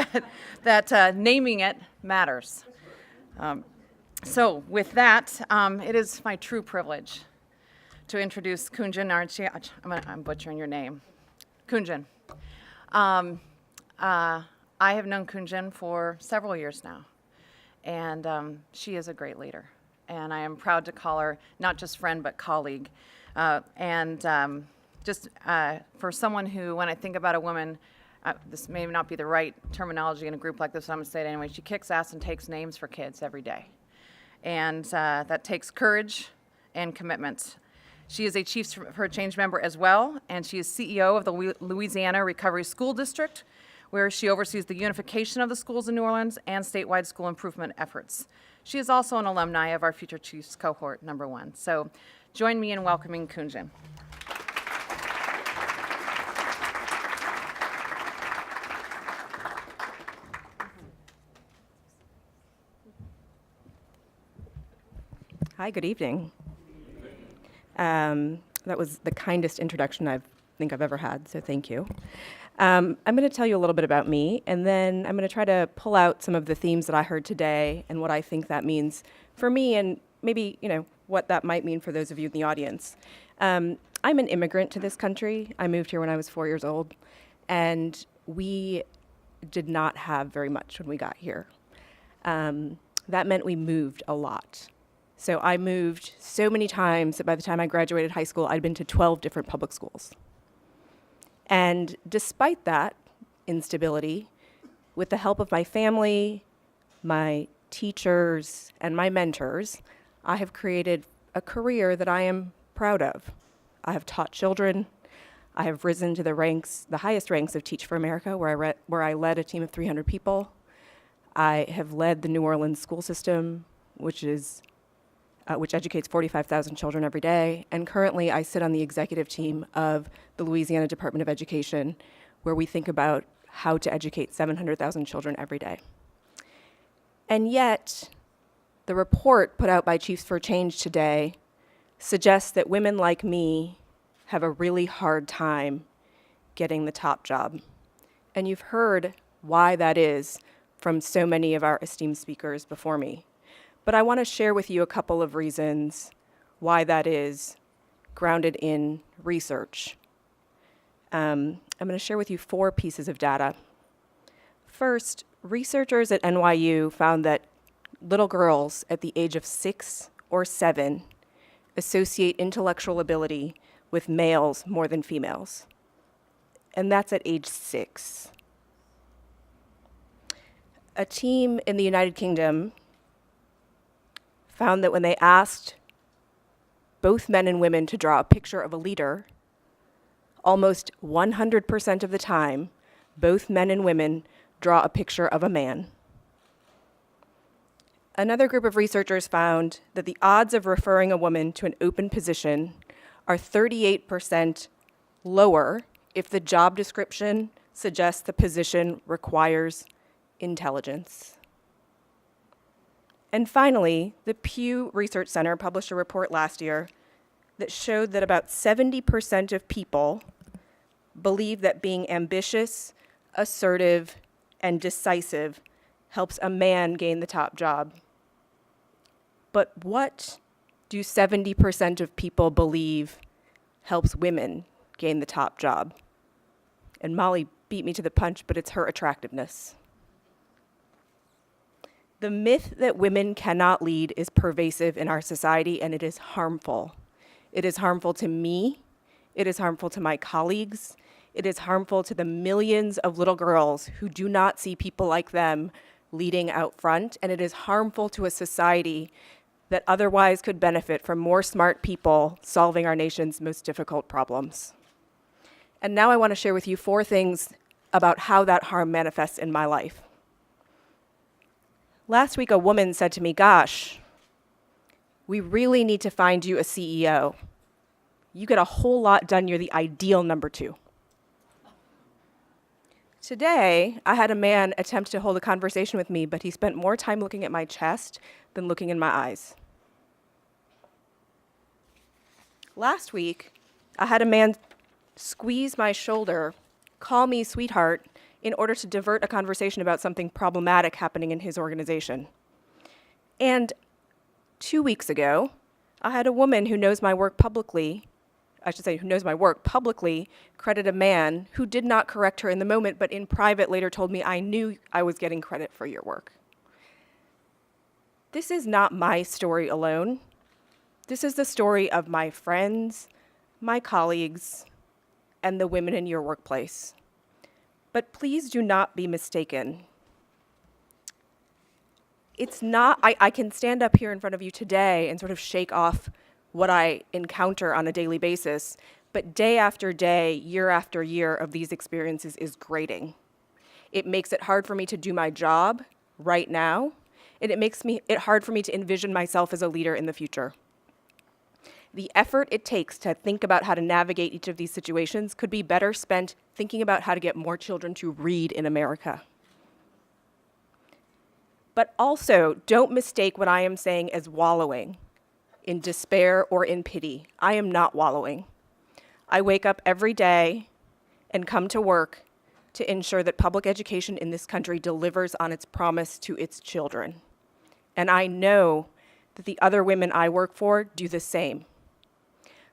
that naming it matters. So with that, it is my true privilege to introduce Kunjan Narchi. I'm butchering your name, Kunjan. I have known Kunjan for several years now, and she is a great leader. And I am proud to call her not just friend, but colleague. Just for someone who, when I think about a woman, this may not be the right terminology in a group like this, but I'm going to say it anyway, she kicks ass and takes names for kids every day. And that takes courage and commitment. She is a Chiefs for Change member as well, and she is CEO of the Louisiana Recovery School District, where she oversees the unification of the schools in New Orleans and statewide school improvement efforts. She is also an alumni of our Future Chiefs cohort #1. So join me in welcoming Kunjan. Hi, good evening. That was the kindest introduction I think I've ever had, so thank you. I'm going to tell you a little bit about me, and then I'm going to try to pull out some of the themes that I heard today and what I think that means for me, and maybe, what that might mean for those of you in the audience. I'm an immigrant to this country. I moved here when I was 4 years old, and we did not have very much when we got here. That meant we moved a lot. So I moved so many times that by the time I graduated high school, I'd been to 12 different public schools. And despite that instability, with the help of my family, my teachers, and my mentors, I have created a career that I am proud of. I have taught children. I have risen to the highest ranks of Teach for America, where I led a team of 300 people. I have led the New Orleans school system, which educates 45,000 children every day. And currently, I sit on the executive team of the Louisiana Department of Education, where we think about how to educate 700,000 children every day. And yet, the report put out by Chiefs for Change today suggests that women like me have a really hard time getting the top job. And you've heard why that is from so many of our esteemed speakers before me. But I want to share with you a couple of reasons why that is, grounded in research. I'm going to share with you 4 pieces of data. First, researchers at NYU found that little girls at the age of 6 or 7 associate intellectual ability with males more than females. And that's at age 6. A team in the United Kingdom found that when they asked both men and women to draw a picture of a leader, almost 100% of the time, both men and women draw a picture of a man. Another group of researchers found that the odds of referring a woman to an open position are 38% lower if the job description suggests the position requires intelligence. And finally, the Pew Research Center published a report last year that showed that about 70% of people believe that being ambitious, assertive, and decisive helps a man gain the top job. But what do 70% of people believe helps women gain the top job? And Molly beat me to the punch, but it's her attractiveness. The myth that women cannot lead is pervasive in our society, and it is harmful. It is harmful to me. It is harmful to my colleagues. It is harmful to the millions of little girls who do not see people like them leading out front, and it is harmful to a society that otherwise could benefit from more smart people solving our nation's most difficult problems. And now I want to share with you 4 things about how that harm manifests in my life. Last week, a woman said to me, "Gosh, we really need to find you a CEO. You get a whole lot done. You're the ideal number 2. Today, I had a man attempt to hold a conversation with me, but he spent more time looking at my chest than looking in my eyes. Last week, I had a man squeeze my shoulder, call me sweetheart, in order to divert a conversation about something problematic happening in his organization. And 2 weeks ago, I had a woman who knows my work publicly, who knows my work publicly, credit a man who did not correct her in the moment, but in private later told me I knew I was getting credit for your work. This is not my story alone. This is the story of my friends, my colleagues, and the women in your workplace. But please do not be mistaken. It's not, I can stand up here in front of you today and sort of shake off what I encounter on a daily basis, but day after day, year after year of these experiences is grating. It makes it hard for me to do my job right now, and it makes it hard for me to envision myself as a leader in the future. The effort it takes to think about how to navigate each of these situations could be better spent thinking about how to get more children to read in America. But also, don't mistake what I am saying as wallowing in despair or in pity. I am not wallowing. I wake up every day and come to work to ensure that public education in this country delivers on its promise to its children. And I know that the other women I work for do the same.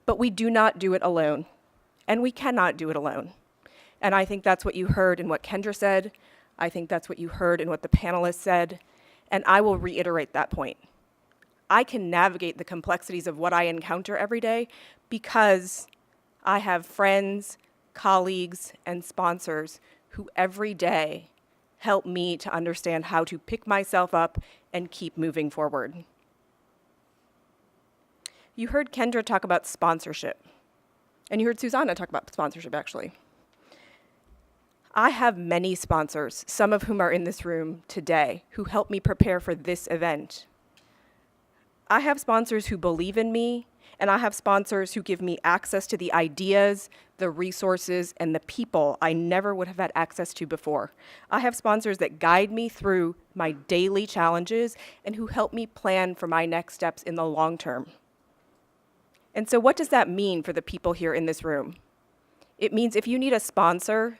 But we do not do it alone, and we cannot do it alone. And I think that's what you heard in what Kendra said. I think that's what you heard in what the panelists said, and I will reiterate that point. I can navigate the complexities of what I encounter every day because I have friends, colleagues, and sponsors who every day help me to understand how to pick myself up and keep moving forward. You heard Kendra talk about sponsorship, and you heard Susana talk about sponsorship, actually. I have many sponsors, some of whom are in this room today, who help me prepare for this event. I have sponsors who believe in me, and I have sponsors who give me access to the ideas, the resources, and the people I never would have had access to before. I have sponsors that guide me through my daily challenges and who help me plan for my next steps in the long term. And so what does that mean for the people here in this room? It means if you need a sponsor,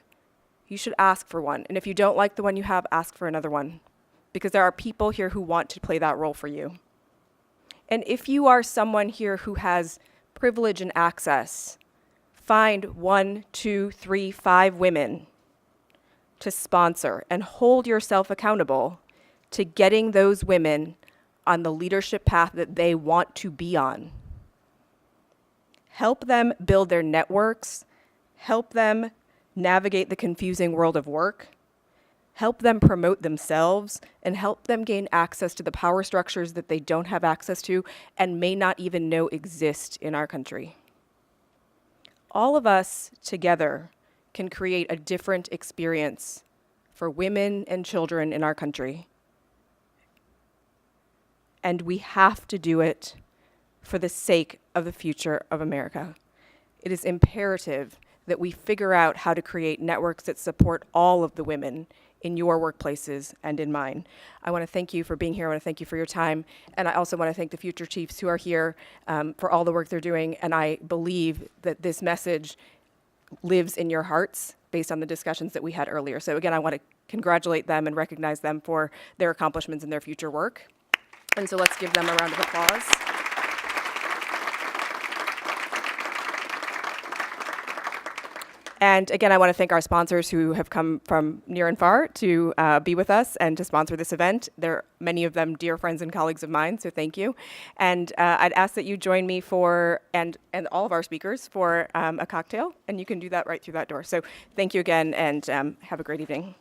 you should ask for one. And if you don't like the one you have, ask for another one, because there are people here who want to play that role for you. And if you are someone here who has privilege and access, find 1, 2, 3, 5 women to sponsor and hold yourself accountable to getting those women on the leadership path that they want to be on. Help them build their networks, help them navigate the confusing world of work, help them promote themselves, and help them gain access to the power structures that they don't have access to and may not even know exist in our country. All of us together can create a different experience for women and children in our country. And we have to do it for the sake of the future of America. It is imperative that we figure out how to create networks that support all of the women in your workplaces and in mine. I want to thank you for being here. I want to thank you for your time. And I also want to thank the future chiefs who are here for all the work they're doing. And I believe that this message lives in your hearts based on the discussions that we had earlier. So again, I want to congratulate them and recognize them for their accomplishments and their future work. And so let's give them a round of applause. And again, I want to thank our sponsors who have come from near and far to be with us and to sponsor this event. They're many of them dear friends and colleagues of mine, so thank you. And I'd ask that you join me for, and all of our speakers, for a cocktail, and you can do that right through that door. So thank you again, and have a great evening.